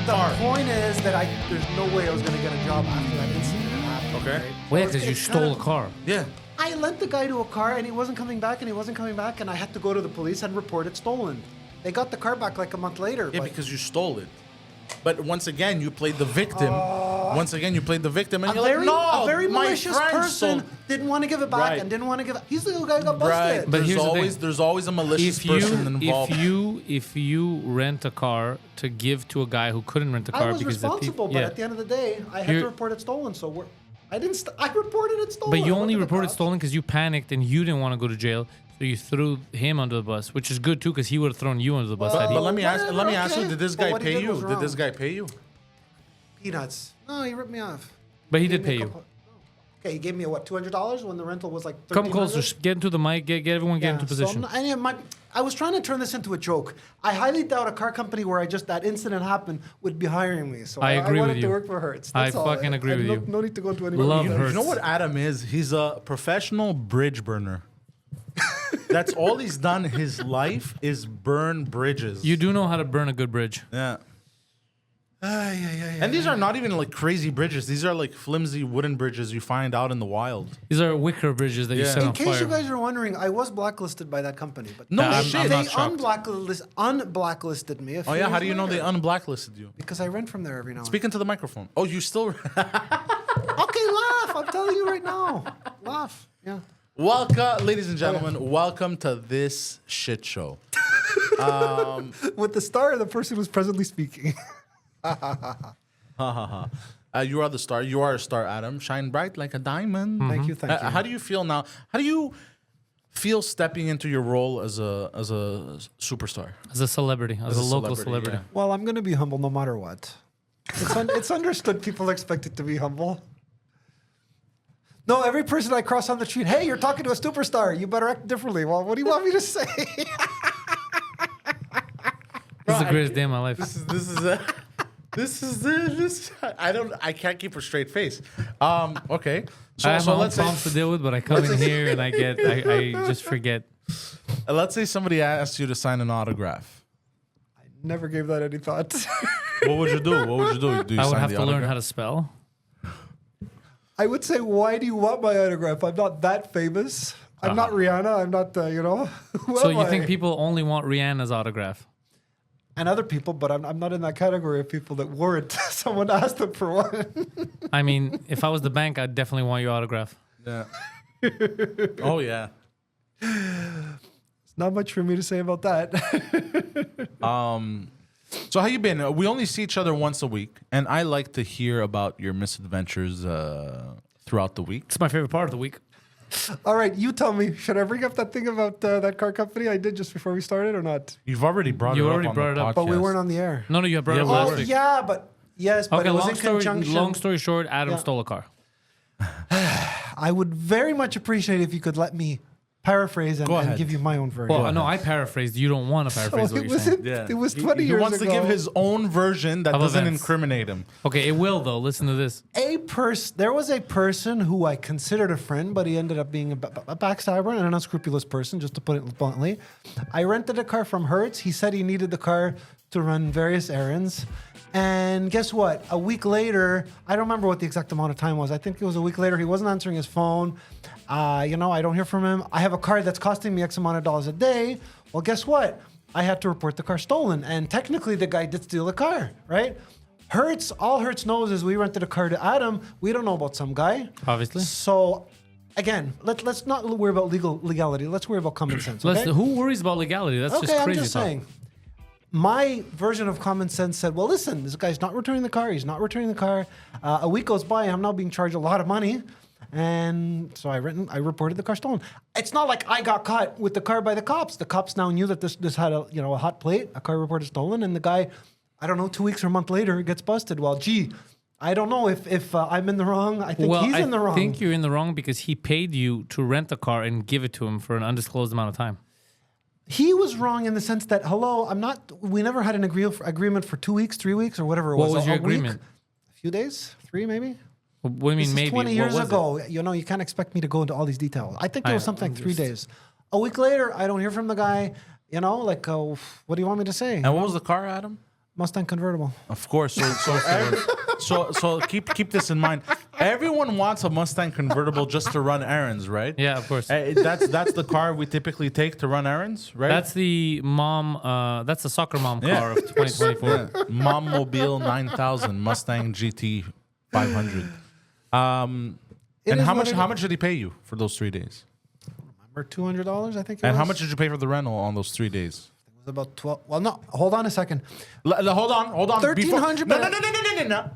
car. The point is that there's no way I was going to get a job after that incident happened. Okay. Right? Well, So because you it's stole kinda- a car. Yeah. I lent the guy to a car and he wasn't coming back and I had to go to the police and report it stolen. They got the car back like a month later. Yeah, but because you stole it. But once again, you played the victim. Once again, you played the victim, and you're like, no, a very my malicious friend person stole-" didn't want to give it back Right. and didn't want to give it. He's the guy who got Right. busted. But here's the thing. There's always a malicious person involved. If you rent a car to give to a guy who couldn't rent a car I was because responsible, but at the end of the day, I had to report it stolen. So I didn't. I reported it stolen. But you I went only to the reported cops. stolen because you panicked and you didn't want to go to jail, so you threw him under the bus, which is good too because he would have thrown you under the bus. Well, had he. But let me ask whatever, you: okay. did this But guy what he pay did you? was Did wrong. this guy pay you? Peanuts. No, he ripped me off. But he Gave did me a pay you. couple- Okay, he gave me what, $200 when the rental was like $1,300? Come closer. Get into the mic. Get everyone get into position. I was trying to turn this into a joke. I highly doubt a car company where that incident happened would be hiring me. So I agree wanted with to you. work for Hertz. I That's all. fucking agree with you. No need to go into any Love more Hertz. You know what Adam is? He's a professional bridge burner. That's all he's done. His life is burn bridges. You do know how to burn a good bridge. Yeah. And these are not even like crazy bridges. These are like flimsy wooden bridges you find out in the wild. These are wicker bridges that you Yeah. set In on case fire. you guys are wondering, I was blacklisted by that company. But No I'm shit. not they shocked. unblacklisted me. Oh yeah, how do you know they unblacklisted you? Because I rent from there every now and Speak into the microphone. Oh, you still then. Okay, laugh. I'm telling you right now. Laugh. Yeah. welcome, ladies and gentlemen. Welcome to this shit show. With the star, the person who's presently speaking. You are the star. You are a star, Adam. Shine bright like a diamond. Thank you. Thank you. How do you feel now? How do you feel stepping into your role as a superstar? As a celebrity, as a local celebrity. yeah. Well, I'm going to be humble no matter what. It's understood people are expected to be humble. No, every person I cross on the street, hey, you're talking to a superstar. You better act differently. Well, what do you want me to say? This is the greatest day of my life. I can't keep a straight face. Okay. I have my own let's say, problems to deal with, but I come in here and I just forget. let's say somebody asked you to sign an autograph. Never gave that any thought. What would you do? What would you do? Do you I would sign have the to learn autograph? how to spell. I would say, why do you want my autograph? I'm not that famous. I'm not Rihanna. I'm not, who So am you think I? people only want Rihanna's autograph? And other people, but I'm not in that category of people that weren't. Someone asked them for one. I mean, if I was the bank, I'd definitely want your autograph. Yeah. Oh yeah. It's not much for me to say about that. So how you been? We only see each other once a week, and I like to hear about your misadventures throughout the week. It's my favorite part of the week. All right, you tell me. Should I bring up that thing about that car company I did just before we started or not? You've already brought You it already up on brought the it up. But we podcast. weren't on the air. No, you brought it up Yeah, last well, week. Yeah, but yes, but Okay, it was in conjunction. long story short, Adam Yeah. stole a car. I would very much appreciate if you could let me paraphrase Go and ahead. give you my own version. Well, no, I paraphrased. You don't want to paraphrase So what it you're was saying. it was 20 He years wants ago. to give his own version that Of doesn't events. incriminate him. Okay, it will though. Listen to this. There was a person who I considered a friend, but he ended up being a backstabber and an unscrupulous person, just to put it bluntly. I rented a car from Hertz. He said he needed the car to run various errands. And guess what? A week later, I don't remember what the exact amount of time was. I think it was a week later. He wasn't answering his phone. I don't hear from him. I have a car that's costing me X amount of dollars a day. Well, guess what? I had to report the car stolen. And technically, the guy did steal the car, right? All Hertz knows is we rented a car to Adam. We don't know about some guy. Obviously. So, again, let's not worry about legality. Let's worry about common sense. Okay? Who worries about legality? That's Okay, just I'm crazy just talk. saying. My version of common sense said, well, listen, this guy's not returning the car. He's not returning the car. A week goes by. I'm now being charged a lot of money. And so I reported the car stolen. It's not like I got caught with the car by the cops. The cops now knew that this had a hot plate, a car reported stolen, and the guy, I don't know, 2 weeks or a month later gets busted. Well, I don't know if I'm in the wrong. I think he's in the wrong. I think you're in the wrong because he paid you to rent the car and give it to him for an undisclosed amount of time. He was wrong in the sense that, we never had an agreement for 2 weeks, 3 weeks, or whatever it was. What was your A week? agreement? A few days? 3 maybe? What do you mean This maybe? is 20 What years was ago. it? You can't expect me to go into all these details. I think it I was something know, like 3 days. A week later, I don't hear from the guy. What do you want me to say? And what was the car, Adam? Mustang convertible. Of course. So keep this in mind. Everyone wants a Mustang convertible just to run errands, right? Yeah, of course. That's the car we typically take to run errands, right? That's the mom. That's the soccer mom car of 2024. Yeah. Mom Mobile 9000 Mustang GT 500. And how much did he pay you for those 3 days? Or $200, I think. And how much did you pay for the rental on those 3 days? It was about 12. Well, no. Hold on a second. Hold on. $1,300. No.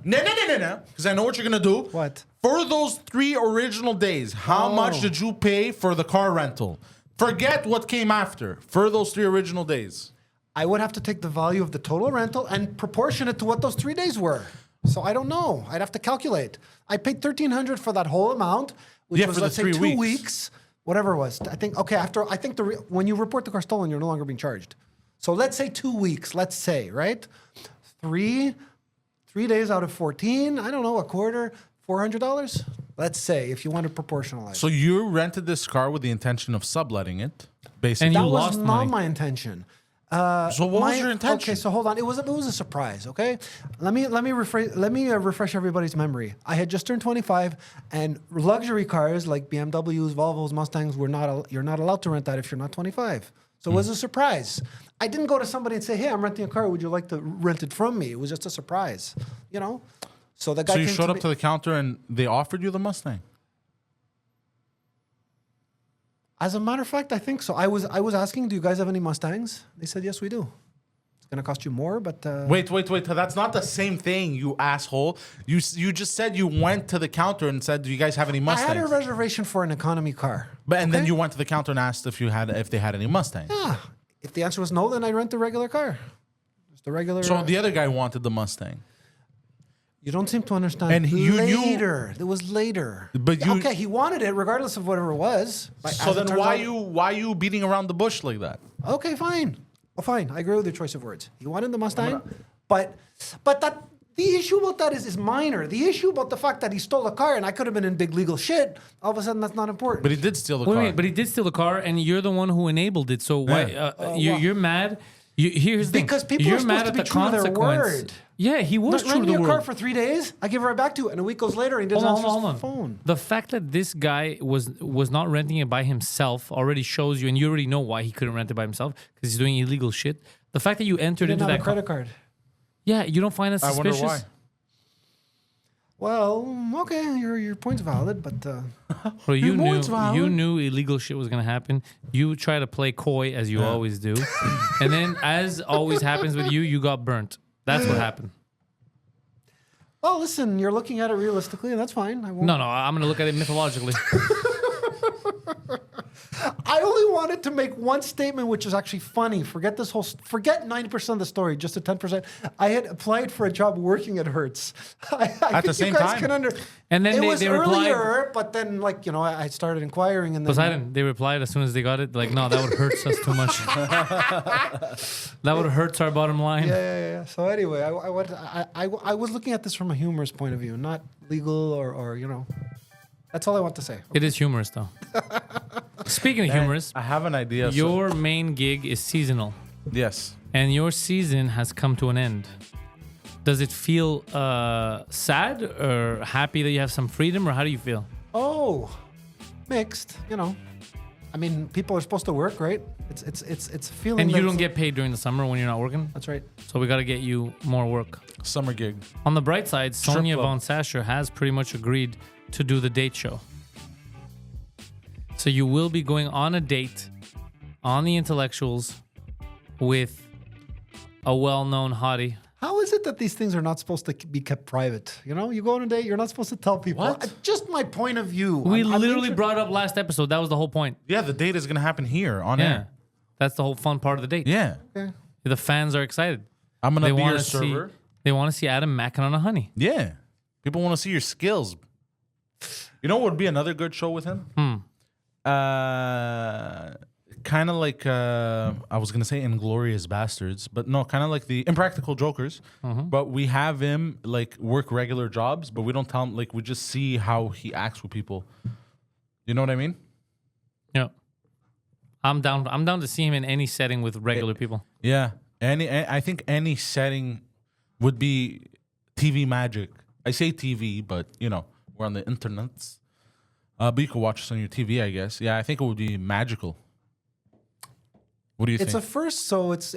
Because I know what you're gonna do. What? For those 3 original days, how much did you pay for the car rental? Forget what came after. For those 3 original days, I would have to take the value of the total rental and proportion it to what those 3 days were. So I don't know. I'd have to calculate. I paid $1,300 for that whole amount, which was, for let's the say, 3 2 weeks. Whatever it was. I think, when you report the car stolen, you're no longer being charged. So let's say 2 weeks, right? 3 days out of 14, I don't know, a quarter, $400? Let's say, if you want to proportionalize. so you rented this car with the intention of subletting it, basically. And you that was lost not money. my intention. So what was your intention? Okay, so hold on. It was a surprise. Okay, let me refresh everybody's memory. I had just turned 25, and luxury cars like BMWs, Volvos, Mustangs you're not allowed to rent that if you're not 25. So it was a surprise. I didn't go to somebody and say, "Hey, I'm renting a car. Would you like to rent it from me?" It was just a surprise, you know. So the guy. So you came showed up me- to the counter and they offered you the Mustang. As a matter of fact, I think so. I was asking, "Do you guys have any Mustangs?" They said, "Yes, we do." It's gonna cost you more, but Wait. That's not the same thing, you asshole. You just said you went to the counter and said, "Do you guys have any I Mustangs?" had a reservation for an economy car. But then you went to the counter and asked if they had any Mustangs. Yeah. If the answer was no, then I rent the regular car. Just the regular. So the other guy wanted the Mustang. You don't seem to understand. And you knew- later. It was later. But you- okay, he wanted it regardless of whatever it was. But So as it then turns out- why you beating around the bush like that? Okay, fine. Well, fine. I agree with your choice of words. He wanted the Mustang, but that the issue about that is minor. The issue about the fact that he stole a car and I could have been in big legal shit. All of a sudden, that's not important. But he did steal the car. Wait, but he did steal the car, and you're the one who enabled it. So why you're mad? Here's the thing. Because people you're are supposed mad to at be the true to their consequence. word. Yeah, he was true to renting the a car word. for 3 days, I give it right back to you, and a week goes later, and he doesn't answer his phone. The fact that this guy was not renting it by himself already shows you, and you already know why he couldn't rent it by himself because he's doing illegal shit. The fact that you entered He into didn't have that a credit card. yeah, you don't find that I suspicious. wonder why. Well, okay, your point's valid, but Bro, you Your point's knew valid. illegal shit was gonna happen. You try to play coy as you always do, and then as always happens with you, you got burnt. That's what happened. well, listen, you're looking at it realistically, and that's fine. I won't. No, I'm gonna look at it mythologically. I only wanted to make one statement, which is actually funny. Forget 90% of the story, just the 10%. I had applied for a job working at Hertz. I At the think same you guys time? can And then it they- was they replied- earlier, but then I started inquiring, and then Poseidon, they replied as soon as they got it, like, no, that would hurt us too much. That would hurt our bottom line. Yeah. So anyway, I was looking at this from a humorous point of view, not legal or That's all I want to say. It is humorous, though. Speaking of humorous, I have an idea. your main gig is seasonal, yes. and your season has come to an end. Does it feel sad or happy that you have some freedom, or how do you feel? Oh, mixed. I mean, people are supposed to work, right? It's feeling. And you like- don't get paid during the summer when you're not working, That's right. so we got to get you more work. Summer gig. On the bright side, Sonia club. von Sascher has pretty much agreed to do the date show. So you will be going on a date on the Intellectuals with a well-known hottie. How is it that these things are not supposed to be kept private? You go on a date, you're not supposed to tell people. What? Just my point of view. We I'm literally brought it up last episode. That was the whole point. Yeah, the date is gonna happen here on Yeah. air. That's the whole fun part of the date. Yeah. Okay. The fans are excited. I'm gonna be your wanna server. They want to see Adam macking on a honey. Yeah. People want to see your skills. You know what would be another good show with him? Kind of like I was gonna say Inglorious Bastards, but no, kind of like the Impractical Jokers. But we have him like work regular jobs, but we don't tell him. Like we just see how he acts with people. You know what I mean? Yeah. I'm down to see him in any setting with regular people. Yeah. I think any setting would be TV magic. I say TV, but we're on the internet. But you could watch this on your TV, I guess. Yeah, I think it would be magical. What do you think? It's a first, so it's.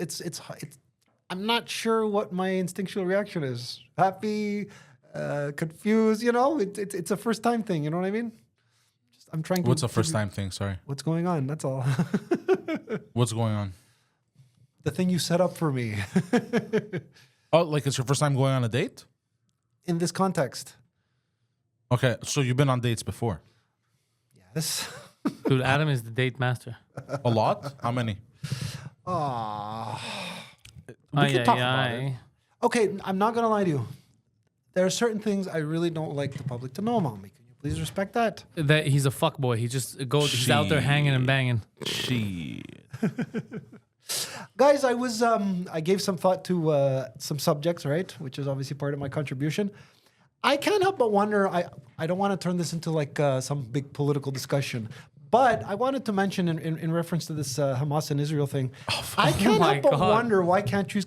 I'm not sure what my instinctual reaction is. Happy, confused. It's a first time thing. You know what I mean? I'm trying to. What's a first time thing? Sorry. What's going on? That's all. What's going on? The thing you set up for me. Oh, like it's your first time going on a date? In this context. Okay, so you've been on dates before? Yes. Dude, Adam is the date master. A lot? How many? We can talk about it. Okay, I'm not gonna lie to you. There are certain things I really don't like the public to know about me. Can you please respect that? That he's a fuckboy. He just goes. He's out there hanging and banging. Shit. Guys, I gave some thought to some subjects, right? Which is obviously part of my contribution. I can't help but wonder. I don't want to turn this into like some big political discussion, but I wanted to mention in reference to this Hamas and Israel thing. I can't help but wonder why countries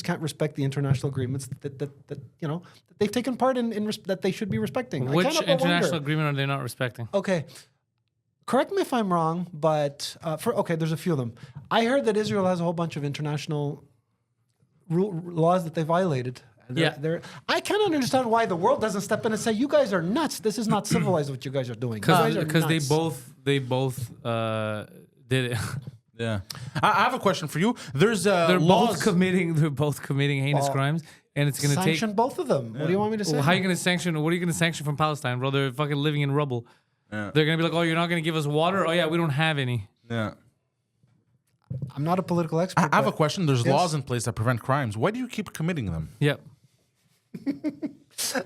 can't respect the international agreements that they've taken part in that they should be respecting. Which international agreement are they not respecting? Okay. Correct me if I'm wrong, but there's a few of them. I heard that Israel has a whole bunch of international laws that they violated. I can't understand why the world doesn't step in and say, "You guys are nuts. This is not civilized what you guys are doing." Because they both did it. Yeah, I have a question for you. There's they're laws. both committing heinous crimes, and it's going to take sanction both of them. Yeah. What do you want me to say? Well, how are you going to sanction? What are you going to sanction from Palestine, bro? They're fucking living in rubble. Yeah. They're going to be like, "Oh, you're not going to give us water? Oh yeah, we don't have any." Yeah. I'm not a political expert. I have a question. There's laws in place that prevent crimes. Why do you keep committing them? Yep.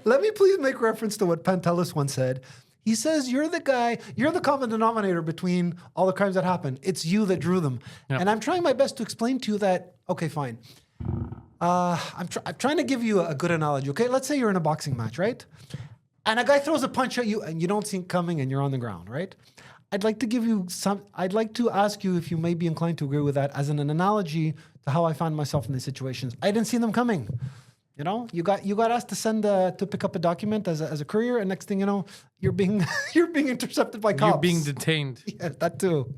Let me please make reference to what Pantelis once said. He says, you're the common denominator between all the crimes that happen. It's you that drew them. Yep. And I'm trying my best to explain to you that, okay, fine. I'm trying to give you a good analogy, okay? Let's say you're in a boxing match, right? And a guy throws a punch at you and you don't see it coming and you're on the ground, right? I'd like to ask you if you may be inclined to agree with that as an analogy to how I found myself in these situations. I didn't see them coming. You got asked to send to pick up a document as a courier, and next thing you know, you're being intercepted by cops. You're being detained. Yeah, that too.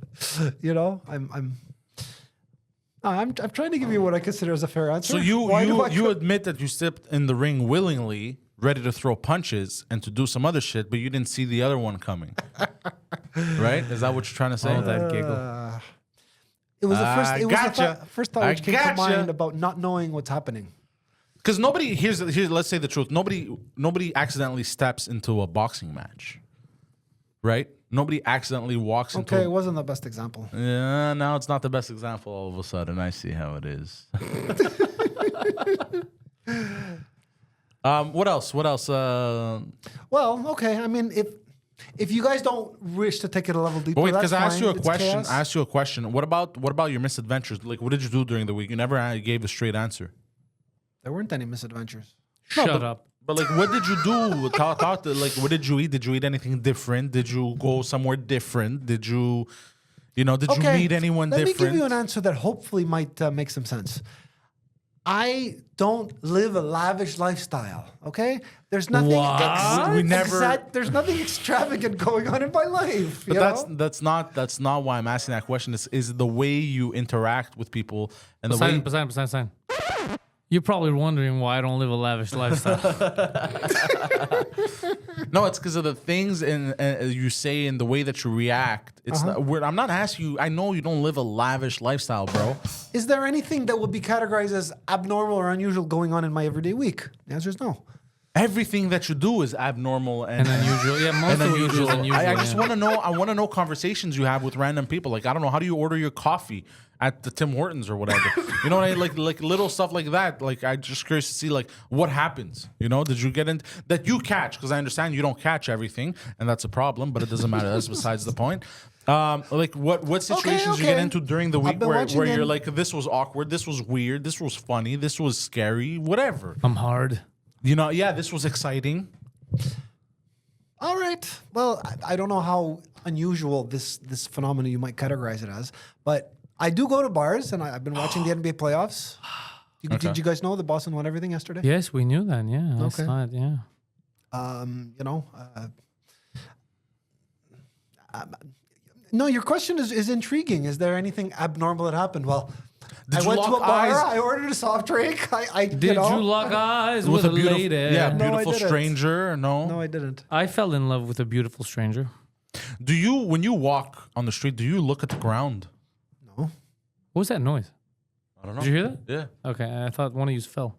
I'm trying to give you what I consider as a fair answer. So you admit that you stepped in the ring willingly, ready to throw punches and to do some other shit, but you didn't see the other one coming, right? Is that what you're trying to say? Oh, that giggle. It was the first thought which came to mind about not knowing what's happening. Because nobody here's let's say the truth. Nobody accidentally steps into a boxing match, right? Nobody accidentally walks into. Okay, it wasn't the best example. Yeah, now it's not the best example. All of a sudden, I see how it is. What else? Well, okay. I mean, if you guys don't wish to take it a level deeper, wait, because I asked you a question. What about your misadventures? Like, what did you do during the week? You never gave a straight answer. There weren't any misadventures. Shut up. But like, what did you do? Talk to, like, what did you eat? Did you eat anything different? Did you go somewhere different? Did you meet anyone different? Let me give you an answer that hopefully might make some sense. I don't live a lavish lifestyle. Okay, there's nothing. There's nothing extravagant going on in my life. But that's not why I'm asking that question. Is the way you interact with people and Poseidon. You're probably wondering why I don't live a lavish lifestyle. No, it's because of the things you say and the way that you react. I'm not asking you. I know you don't live a lavish lifestyle, bro. Is there anything that would be categorized as abnormal or unusual going on in my everyday week? The answer is no. Everything that you do is abnormal and unusual. Yeah, most of it is unusual. I just want to know. I want to know conversations you have with random people. Like, I don't know, how do you order your coffee at the Tim Hortons or whatever? You know what I mean? Like little stuff like that. Like, I'm just curious to see like what happens. Did you get in that you catch? Because I understand you don't catch everything, and that's a problem. But it doesn't matter. That's besides the point. Like what situations you get into during the week where you're like, this was awkward, this was weird, this was funny, this was scary, whatever. I'm hard. This was exciting. All right. Well, I don't know how unusual this phenomenon you might categorize it as, but I do go to bars, and I've been watching the NBA playoffs. Did you guys know that Boston won everything yesterday? Yes, we knew that. Yeah, I Okay. saw it. Yeah. No, your question is intriguing. Is there anything abnormal that happened? Well, Did I you went to a lock bar. eyes? I ordered a soft drink. Did you lock eyes with a beautiful, lady? yeah, No, I beautiful didn't. stranger? No. No, I didn't. I fell in love with a beautiful stranger. Do you, when you walk on the street, do you look at the ground? No. What was that noise? I don't know. Did you hear that? Yeah. Okay, I thought one of you fell.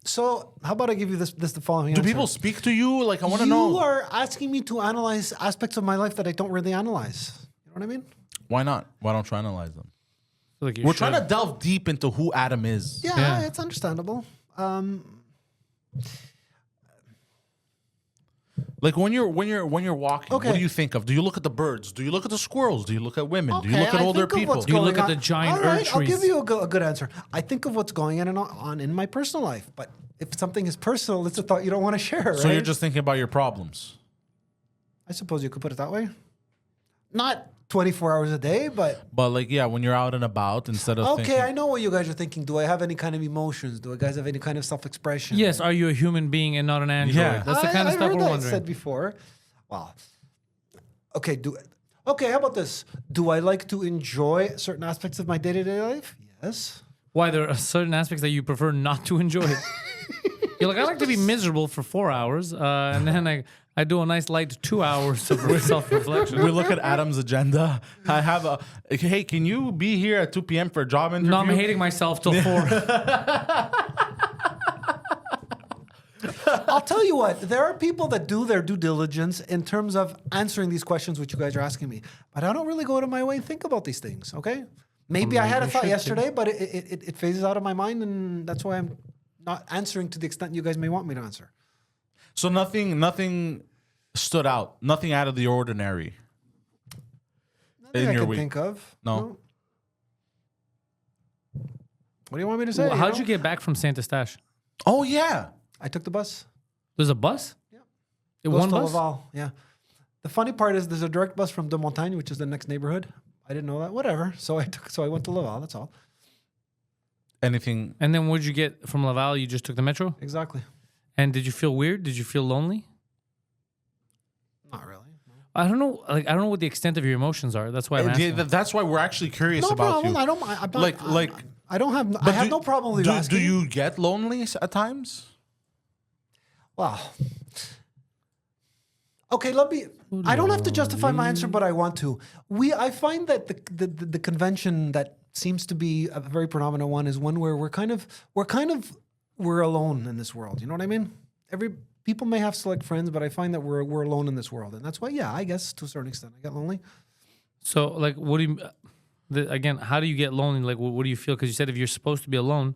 So, how about I give you the following Do answer? people speak to you? Like, I want to You know. are asking me to analyze aspects of my life that I don't really analyze. You know what I mean? Why not? Why don't you analyze them? Like you We're should. trying to delve deep into who Adam is. Yeah, Yeah. it's understandable. Like when you're walking, Okay. what do you think of? Do you look at the birds? Do you look at the squirrels? Do you look at women? Do you Okay, look at I older think of people? what's You look going at the on. giant All right, I'll trees. give you a good answer. I think of what's going on in my personal life, but if something is personal, it's a thought you don't want to share, So right? you're just thinking about your problems. I suppose you could put it that way. Not 24 hours a day, but But like, yeah, when you're out and about, instead of okay, thinking, I know what you guys are thinking. Do I have any kind of emotions? Do you guys have any kind of self-expression? Yes, are you a human being and not an android? Yeah. That's the kind of I've stuff heard we're that wondering. said before. Wow. Okay, how about this? Do I like to enjoy certain aspects of my day-to-day life? Yes. Why there are certain aspects that you prefer not to enjoy. You're like, I like to be miserable for 4 hours, and then I do a nice light 2 hours of self-reflection. we look at Adam's agenda. I have a, hey, can you be here at 2 p.m. for a job interview? No, I'm hating myself till 4. I'll tell you what, there are people that do their due diligence in terms of answering these questions which you guys are asking me. But I don't really go out of my way and think about these things, okay? Maybe I had a you thought should yesterday, but it phases out of my mind, and that's why I'm not answering to the extent you guys may want me to answer. So nothing stood out. Nothing out of the ordinary. Nothing In I your can week. think of. No. What do you want me to say? How'd you get back from Santa Stash? Oh, yeah. I took the bus. There's a bus? Yeah. It Goes one to bus? Laval. Yeah. The funny part is there's a direct bus from De Montagne, which is the next neighborhood. I didn't know that. Whatever. So I went to Laval. That's all. Anything? And then what'd you get from Laval? You just took the metro? Exactly. And did you feel weird? Did you feel lonely? Not really. I don't know. Like I don't know what the extent of your emotions are. That's why I'm asking. That's why we're actually curious No about problem. you. I don't. I'm not, Like- I don't have. I But have no problem with you asking. Do you get lonely at times? Wow. Okay, let me. I don't have to justify my answer, but I want to. I find that the convention that seems to be a very predominant one is one where we're alone in this world. You know what I mean? People may have select friends, but I find that we're alone in this world, and that's why. Yeah, I guess to a certain extent, I get lonely. So, like, what do you? Again, how do you get lonely? Like, what do you feel? Because you said if you're supposed to be alone,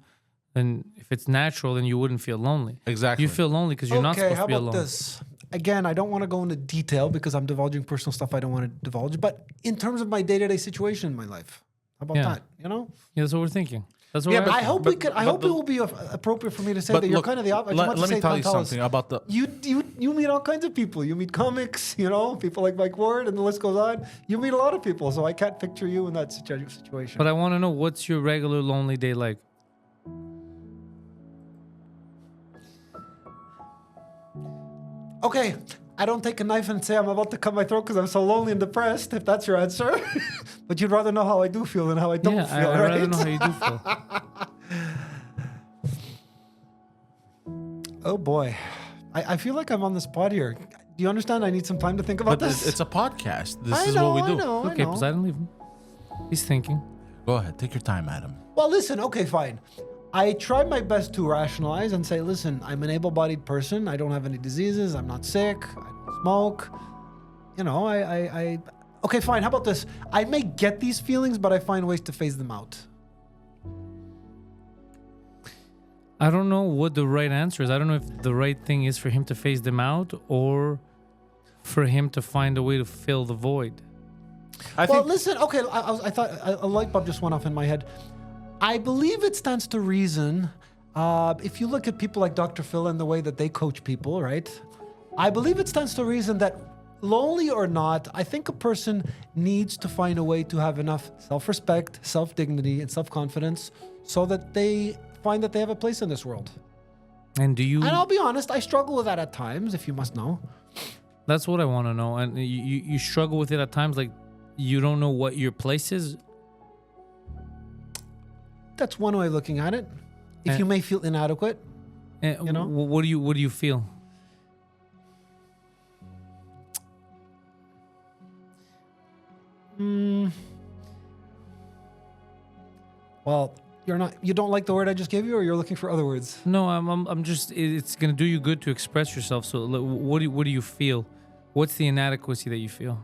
then if it's natural, then you wouldn't feel lonely. Exactly. You feel lonely because you're not supposed how to be about alone. this? Again, I don't want to go into detail because I'm divulging personal stuff I don't want to divulge. But in terms of my day-to-day situation in my life, how about Yeah. that? You know, Yeah, that's what we're thinking. That's what Yeah, we're but I asking. hope we could. I but hope the- it will be appropriate for me to say But that you're look, kind of the opposite. let me tell you something about the. You meet all kinds of people. You meet comics, you know, people like Mike Ward, and the list goes on. You meet a lot of people, so I can't picture you in that situation. But I want to know, what's your regular lonely day like? Okay, I don't take a knife and say I'm about to cut my throat because I'm so lonely and depressed, if that's your answer. But you'd rather know how I do feel than how I don't Yeah, feel, I'd right? rather know how you do feel. Oh boy. I feel like I'm on the spot here. Do you understand? I need some time to think about But this. it's a podcast. This I is know, what we do. I know, Okay, I know. Poseidon, leave him. He's thinking. Go ahead, take your time, Adam. Well, listen, okay, fine. I try my best to rationalize and say, listen, I'm an able-bodied person. I don't have any diseases. I'm not sick. I don't smoke. You know, I okay, fine. How about this? I may get these feelings, but I find ways to phase them out. I don't know what the right answer is. I don't know if the right thing is for him to phase them out or for him to find a way to fill the void. I Well, think listen, okay, I thought a light bulb just went off in my head. I believe it stands to reason. If you look at people like Dr. Phil and the way that they coach people, right? I believe it stands to reason that lonely or not, I think a person needs to find a way to have enough self-respect, self-dignity, and self-confidence so that they find that they have a place in this world. And do you? And I'll be honest, I struggle with that at times, if you must know. That's what I want to know. And you struggle with it at times, like you don't know what your place is. That's one way of looking at it. If you may feel inadequate, And you know? what do you feel? Well, you don't like the word I just gave you, or you're looking for other words? No, I'm just. It's gonna do you good to express yourself. So, what do you feel? What's the inadequacy that you feel?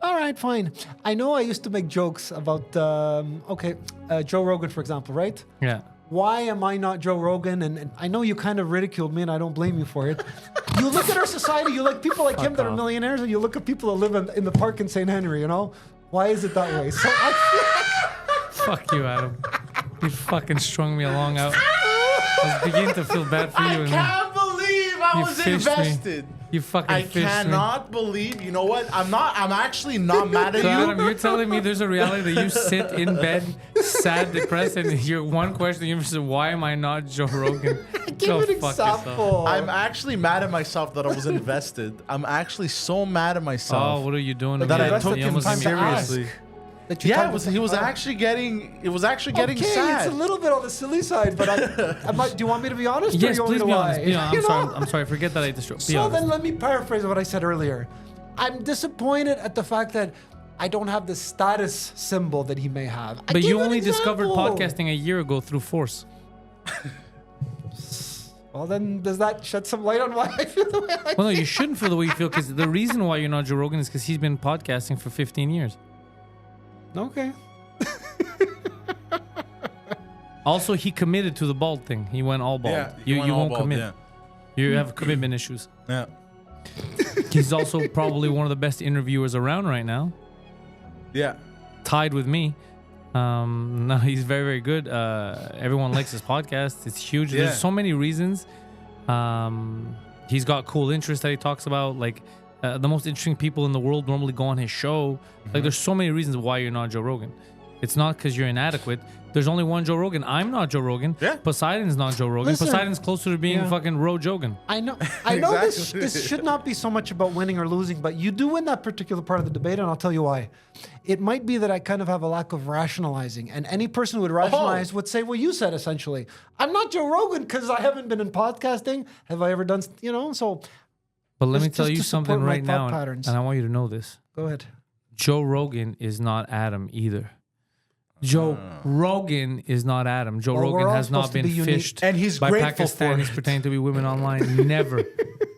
All right, fine. I know I used to make jokes about, Joe Rogan, for example, right? Yeah. Why am I not Joe Rogan? And I know you kind of ridiculed me, and I don't blame you for it. You look at our society, you like people like him that are millionaires, and you look at people that live in the park in St. Henry, you know? Why is it that way? So Fuck you, Adam. You fucking strung me along out. I was beginning to feel bad for you. I can't believe I was fished me. invested. You fucking I fished me. cannot believe. You know what? I'm actually not mad at So you. Adam, you're telling me there's a reality that you sit in bed, sad, depressed, and your one question you said, "Why am I not Joe Rogan?" give Go an fuck yourself. example. I'm actually mad at myself that I was invested. I'm actually so mad at Oh, myself what are you doing? that again? I took You him almost made me seriously. That you Yeah, talked it was. about- He was actually getting. It was actually getting okay, sad. it's a little bit on the silly side, but do you want me to be honest? Yes, or do you please want be me to honest. lie? Be honest. You I'm sorry. know? I'm sorry. Forget that I destroyed. Be So honest. then let me paraphrase what I said earlier. I'm disappointed at the fact that I don't have the status symbol that he may have. I But gave you an only discovered example. podcasting a year ago through Force. Well, then does that shed some light on why I feel the way I Well, no, you shouldn't feel the way you feel because the reason why you're not Joe Rogan is because he's been podcasting for 15 years. Okay. Also, he committed to the bald thing. He went all bald. You won't commit. Yeah. You have commitment issues. Yeah. He's also probably one of the best interviewers around right now, Yeah. tied with me. No, he's very, very good. Everyone likes his podcast. It's huge. Yeah. There's so many reasons. He's got cool interests that he talks about. Like the most interesting people in the world normally go on his show. Like there's so many reasons why you're not Joe Rogan. It's not because you're inadequate. There's only one Joe Rogan. I'm not Joe Rogan. Yeah. Poseidon's not Joe Rogan. Listen. Poseidon's closer to being Yeah. fucking Ro Jogan. I know this Exactly. this should not be so much about winning or losing, but you do win that particular part of the debate, and I'll tell you why. It might be that I kind of have a lack of rationalizing, and any person who would rationalize would say, well, you said essentially, I'm not Joe Rogan because I haven't been in podcasting. Have I ever done, so But let me Just- tell just you to support something my right now, thought patterns. and I want you to know this. go ahead. Joe Rogan is not Adam either. Joe Rogan is not Adam. Joe Well, we're Rogan all has not supposed to been be unique. fished And he's by grateful for Pakistanis it. pretending to be women online. Never.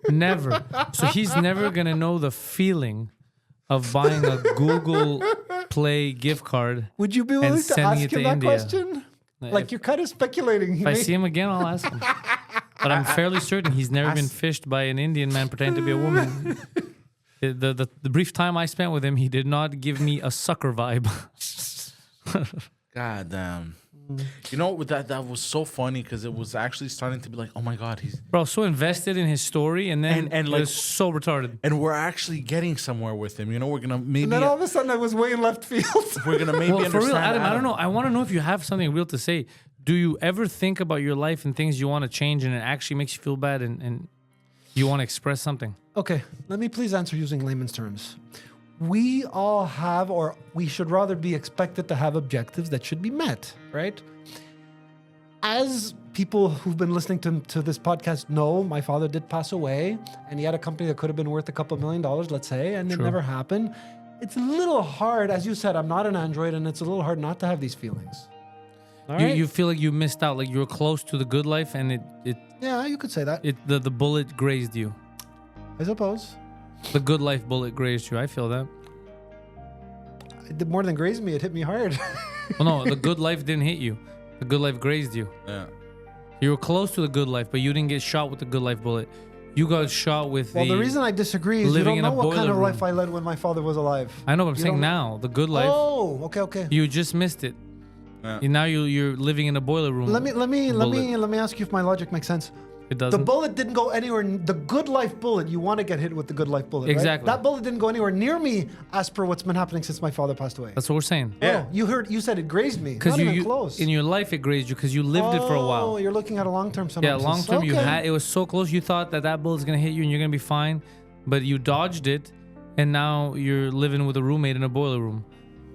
Never. So he's never going to know the feeling of buying a Google Play gift card. Would you be willing to sending ask it him to that India. question? Like you're kind of speculating. If I see him again, I'll ask him. But I'm fairly certain he's never been fished by an Indian man pretending to be a woman. The brief time I spent with him, he did not give me a sucker vibe. God damn. You know that was so funny because it was actually starting to be like, oh my god, he's Bro, so invested in his story, and then And it like- was so retarded. and we're actually getting somewhere with him. You know, we're gonna maybe And then all of a sudden I was way in left field. we're gonna maybe Well, for understand real, Adam, I don't know. I want to know if you have something real to say. Do you ever think about your life and things you want to change, and it actually makes you feel bad, and you want to express something? Okay, let me please answer using layman's terms. We all have, or we should rather be expected to have objectives that should be met, right? As people who've been listening to this podcast know, my father did pass away, and he had a company that could have been worth a couple $1 million, let's say, and it True. never happened. It's a little hard, as you said, I'm not an android, and it's a little hard not to have these feelings. All right? You feel like you missed out, like you were close to the good life, and Yeah, you could say that, the bullet grazed you. I suppose. The good life bullet grazed you. I feel that. It did more than graze me, it hit me hard. Well, no, the good life didn't hit you. The good life grazed you. Yeah. You were close to the good life, but you didn't get shot with the good life bullet. You got shot with Well, the reason I disagree is you living don't in know a what kind boiler of life room. I led when my father was alive. I know, but I'm You saying don't- now, the good life, Oh, okay. you just missed it. Yeah. And now you're living in a boiler room. Let me bullet. ask you if my logic makes sense. It doesn't. The bullet didn't go anywhere. The good life bullet, you want to get hit with the good life bullet. Exactly. Right? That bullet didn't go anywhere near me as per what's been happening since my father passed away. That's what we're saying. Yeah. Oh, you said it grazed me. Because Not even close. in your life it grazed you because you lived it for a Oh, while. you're looking at a long-term synopsis. Yeah, long term you Okay. had it was so close you thought that bullet's gonna hit you and you're gonna be fine, but you dodged it, and now you're living with a roommate in a boiler room.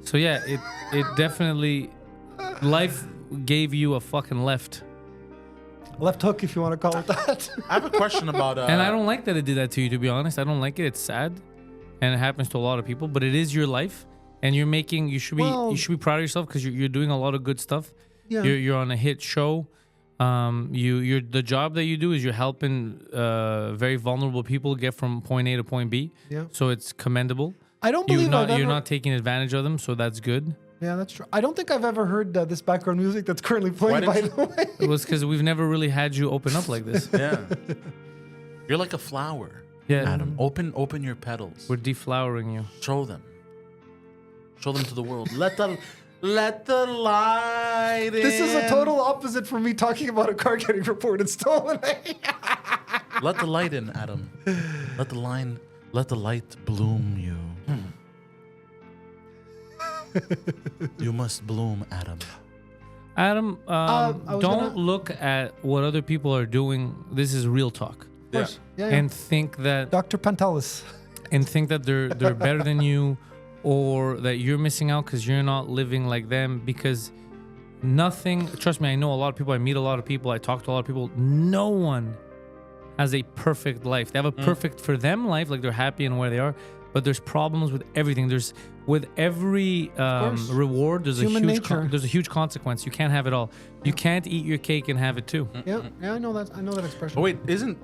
So yeah, it definitely life gave you a fucking left. Left hook, if you want to call it that. I have a question about. And I don't like that it did that to you, to be honest. I don't like it. It's sad, and it happens to a lot of people. But it is your life, and you're making. You should be proud of yourself because you're doing a lot of good stuff. Yeah. You're on a hit show. You're the job that you do is you're helping very vulnerable people get from point A to point B. Yeah. So it's commendable. I don't believe You're not taking advantage of them, so that's good. Yeah, that's true. I don't think I've ever heard this background music that's currently playing, by the way. It was because we've never really had you open up like this. Yeah. You're like a flower. Yeah. Adam, open your petals. We're deflowering you. Show them. Show them to the world. Let the light in. This is a total opposite from me talking about a car getting reported stolen. Let the light in, Adam. Let the light bloom you. You must bloom, Adam. Adam, don't gonna- look at what other people are doing. This is real talk. Yeah. Yeah. And think that Dr. Pantelis. they're better than you, or that you're missing out because you're not living like them. Because nothing, trust me, I know a lot of people. I meet a lot of people. I talk to a lot of people. No one has a perfect life. They have a perfect for them life, like they're happy and where they are. But there's problems with everything. There's with every reward. There's Human nature. there's a huge consequence. You can't have it all. You can't eat your cake and have it too. Yeah, I know that. I know that expression. Oh wait, isn't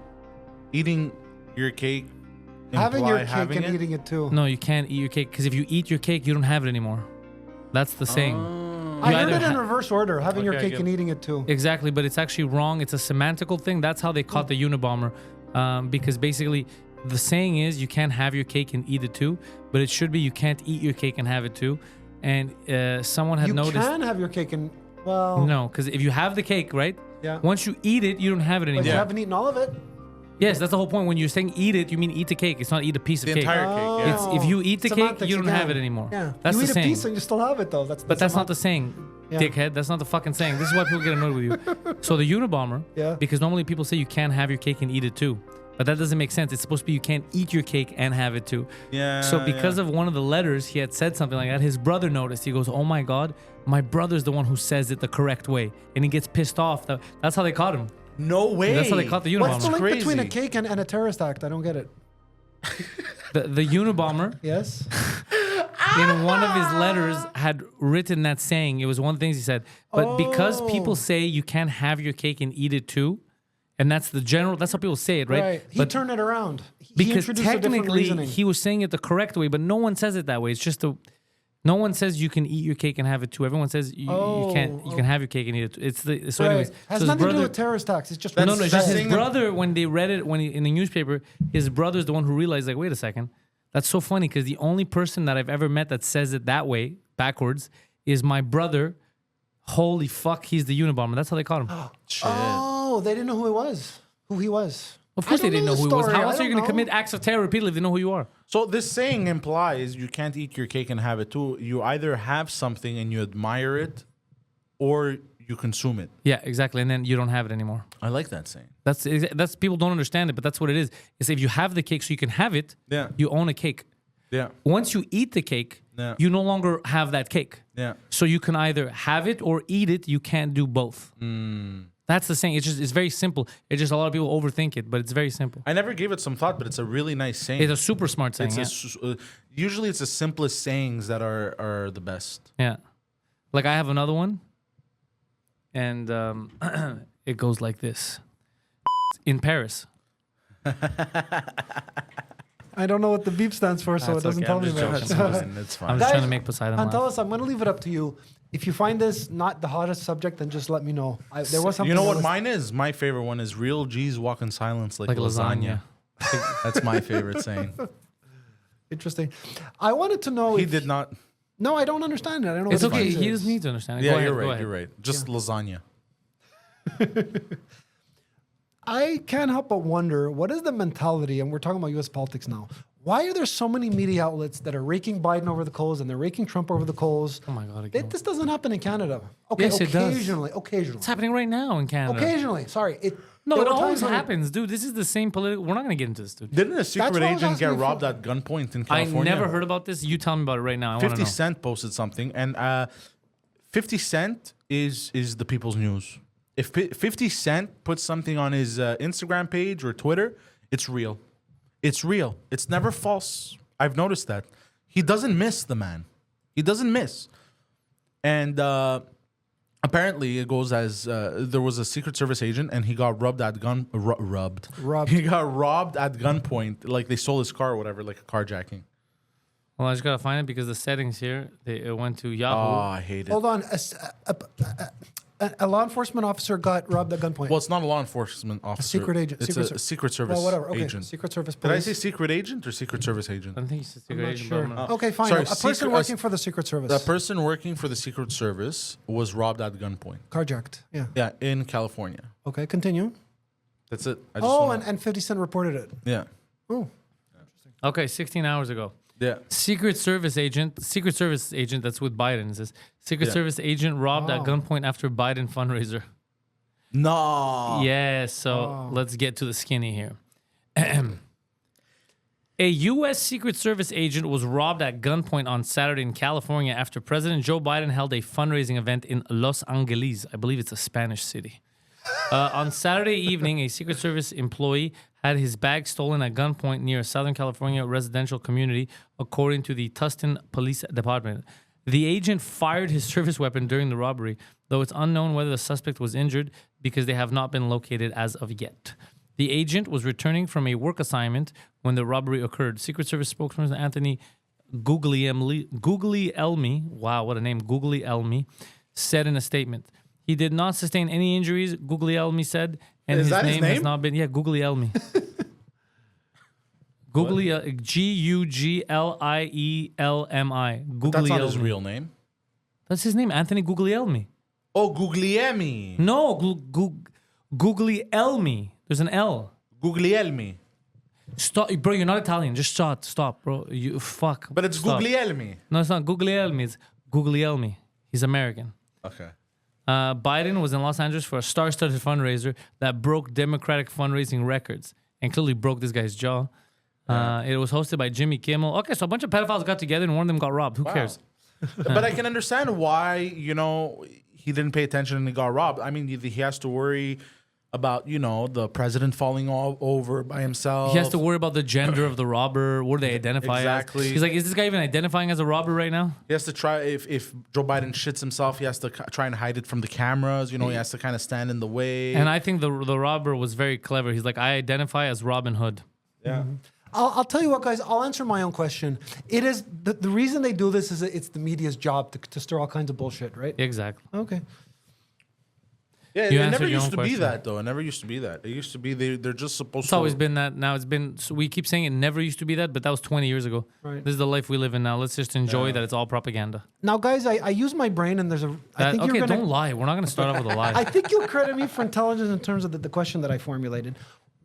eating your cake having your cake having and it? eating it too. No, you can't eat your cake because if you eat your cake, you don't have it anymore. That's the saying. I You heard either it in reverse order. Having your Okay, I cake get and it. eating it too. Exactly, but it's actually wrong. It's a semantical thing. That's how they caught the Unabomber, because basically the saying is you can't have your cake and eat it too, but it should be you can't eat your cake and have it too. And someone had You noticed. can have your cake and No, because if you have the cake, right? Yeah. Once you eat it, you don't have it But anymore. you haven't eaten all of it. Yes, that's the whole point. When you're saying eat it, you mean eat the cake. It's not eat a piece of The cake. entire cake. Yeah. It's if you eat the cake, Semantics you don't have it again. anymore. Yeah. That's you the eat saying. a piece and you still have it though. But that's not the saying, Yeah. dickhead. That's not the fucking saying. This is why people get annoyed with you. So the Unabomber, Yeah. because normally people say you can't have your cake and eat it too. But that doesn't make sense. It's supposed to be you can't eat your cake and have it too. Yeah. So because of one of the letters, he had said something like that. His brother noticed. He goes, "Oh my God, my brother's the one who says it the correct way," and he gets pissed off. That's how they caught him. No way. That's how they caught the Unabomber. What's the link crazy. between a cake and a terrorist act? I don't get it. The Unabomber, Yes. in one of his letters, had written that saying. It was one of the things he said. But because people say you can't have your cake and eat it too, and that's how people say it, right? Right. He But turned it around. He because introduced a different technically reasoning. he was saying it the correct way, but no one says it that way. It's just no one says you can eat your cake and have it too. Everyone says you can't. You can have your cake and eat it too. It's the so Right. anyways. Has so his nothing to do brother- with terrorist acts. It's just No, That's- no, it's just his saying- brother. When they read it, in the newspaper, his brother's the one who realized, like, wait a second, that's so funny because the only person that I've ever met that says it that way, backwards, is my brother. Holy fuck, he's the Unabomber. That's how they caught him. Oh, they didn't know who he was. Of course, they didn't know who he was. How else are you going to to commit acts of terror repeatedly if they know who you are? So this saying implies you can't eat your cake and have it too. You either have something and you admire it, or you consume it. Yeah, exactly. And then you don't have it anymore. I like that saying. That's people don't understand it, but that's what it is. Is if you have the cake so you can have it, Yeah. you own a cake. Yeah. Once you eat the cake, Yeah. you no longer have that cake. Yeah. So you can either have it or eat it. You can't do both. That's the saying. It's very simple. It's just a lot of people overthink it, but it's very simple. I never gave it some thought, but it's a really nice saying. It's a super smart saying. Usually it's the simplest sayings that are the best. Yeah. Like I have another one, and it goes like this. In Paris. I don't know what the beep stands for, so it doesn't tell me about it. It's I'm fine. just trying to make Poseidon laugh. Pantelis, I'm going to leave it up to you. If you find this not the hottest subject, then just let me know. There was something. You know that what was- mine is? My favorite one is real G's walk in silence like Like lasagna. lasagna. That's my favorite saying. Interesting. I wanted to know. He if, did not. No, I don't understand it. I don't know. It's what the okay. phrase He is. doesn't need to understand it. Yeah, Go ahead, you're go right. ahead. You're right. Just lasagna. I can't help but wonder, what is the mentality, and we're talking about U.S. politics now, why are there so many media outlets that are raking Biden over the coals and they're raking Trump over the coals? Oh my God. Again. This doesn't happen in Canada. Okay, Yes, it does. Occasionally. It's happening right now in Canada. Occasionally. Sorry. No, there it were always times when happens, dude. This is the same political. We're not going to get into this, dude. Didn't a secret what I was agent get asking robbed at gunpoint in California? I never heard about this. You tell me about it right now. I want to 50 know. Cent posted something, and 50 Cent is the people's news. If 50 Cent puts something on his Instagram page or Twitter, it's real. It's real. It's never false. I've noticed that. He doesn't miss, the man. He doesn't miss. And apparently it goes as there was a Secret Service agent and he got robbed. He got robbed at gunpoint. Like they stole his car or whatever, like a carjacking. Well, I just got to find it because the settings here, it went to Yahoo. Oh, I hate it. Hold on. A law enforcement officer got robbed at gunpoint. Well, it's not a law enforcement officer. secret agent. It's a Secret Service Well, whatever. Okay. agent. Secret Service Did I police. say secret agent or Secret Service agent? I don't think it's a secret I'm not agent. sure. but I'm not- Okay, fine. Sorry, A person working for the Secret Service. The person working for the Secret Service was robbed at gunpoint. Carjacked. Yeah. Yeah, in California. Okay, continue. That's it. I just Oh, wanna- and 50 Cent reported it. yeah, Oh. Okay, 16 hours ago. yeah. Secret Service agent that's with Biden. It says Secret Yeah. Service agent robbed at Wow. gunpoint after Biden fundraiser. No. Yeah, so let's get to the skinny here. A U.S. Secret Service agent was robbed at gunpoint on Saturday in California after President Joe Biden held a fundraising event in Los Angeles. I believe it's a Spanish city. On Saturday evening, a Secret Service employee had his bag stolen at gunpoint near a Southern California residential community, according to the Tustin Police Department. The agent fired his service weapon during the robbery, though it's unknown whether the suspect was injured because they have not been located as of yet. The agent was returning from a work assignment when the robbery occurred. Secret Service spokesman Anthony Guglielmi, wow, what a name, Guglielmi, said in a statement. He did not sustain any injuries, Guglielmi said, and Is his that his name has name? not been, Guglielmi. Guglielmi. That's not his Guglielmi. real name. That's his name, Anthony Guglielmi. Oh, Guglielmi. No, Guglielmi. There's an L. Guglielmi. Stop, bro. You're not Italian. Just stop, bro. You fuck. But it's Stop. Guglielmi. No, it's not Guglielmi. It's Guglielmi. He's American. Okay. Biden was in Los Angeles for a star-studded fundraiser that broke Democratic fundraising records and clearly broke this guy's jaw. It was hosted by Jimmy Kimmel. Okay, so a bunch of pedophiles got together and one of them got robbed. Who cares? But I can understand why, he didn't pay attention and he got robbed. I mean, he has to worry about, the president falling all over by himself. He has to worry about the gender of the robber. What do they identify Exactly. as? He's like, is this guy even identifying as a robber right now? He has to try, if Joe Biden shits himself, he has to try and hide it from the cameras. He has to kind of stand in the way. And I think the robber was very clever. He's like, I identify as Robin Hood. Yeah. I'll tell you what, guys. I'll answer my own question. It is the reason they do this is that it's the media's job to stir all kinds of bullshit, right? Exactly. Okay. Yeah, You it answered never your used own to be question. that, though. It never used to be that. It used to be they're just supposed It's to. always been that. Now it's been, so we keep saying it never used to be that, but that was 20 years ago. Right. This is the life we live in now. Let's just enjoy that it's all propaganda. Now, guys, I use my brain, and there's a. I think Okay, you're gonna. don't lie. We're not going to start off with a lie. I think you'll credit me for intelligence in terms of the question that I formulated.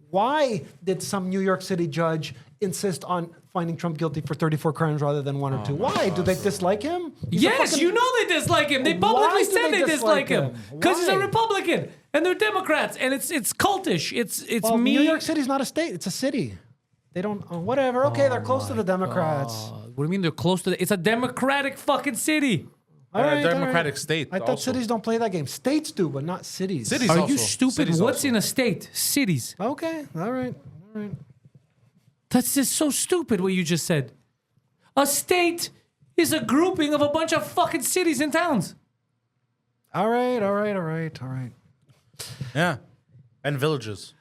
Why did some New York City judge insist on finding Trump guilty for 34 crimes rather than one or two? Why? Do they dislike him? He's a Yes, fucking- you know they dislike him. They Why publicly do said they they dislike him him? because he's a Why? Republican and they're Democrats and it's cultish. It's Well, me. New York City's not a state; it's a city. They don't. Whatever. Okay, they're close to the Democrats. What do you mean they're close to it's a Democratic fucking city. All right, all right. Democratic state. I thought also. cities don't play that game. States do, but not cities. Cities Are also. you stupid? Cities What's also. in a state? Cities. Okay. All right. All right. That's just so stupid what you just said. A state is a grouping of a bunch of fucking cities and towns. All right. All right. All right. All right. Yeah. And villages.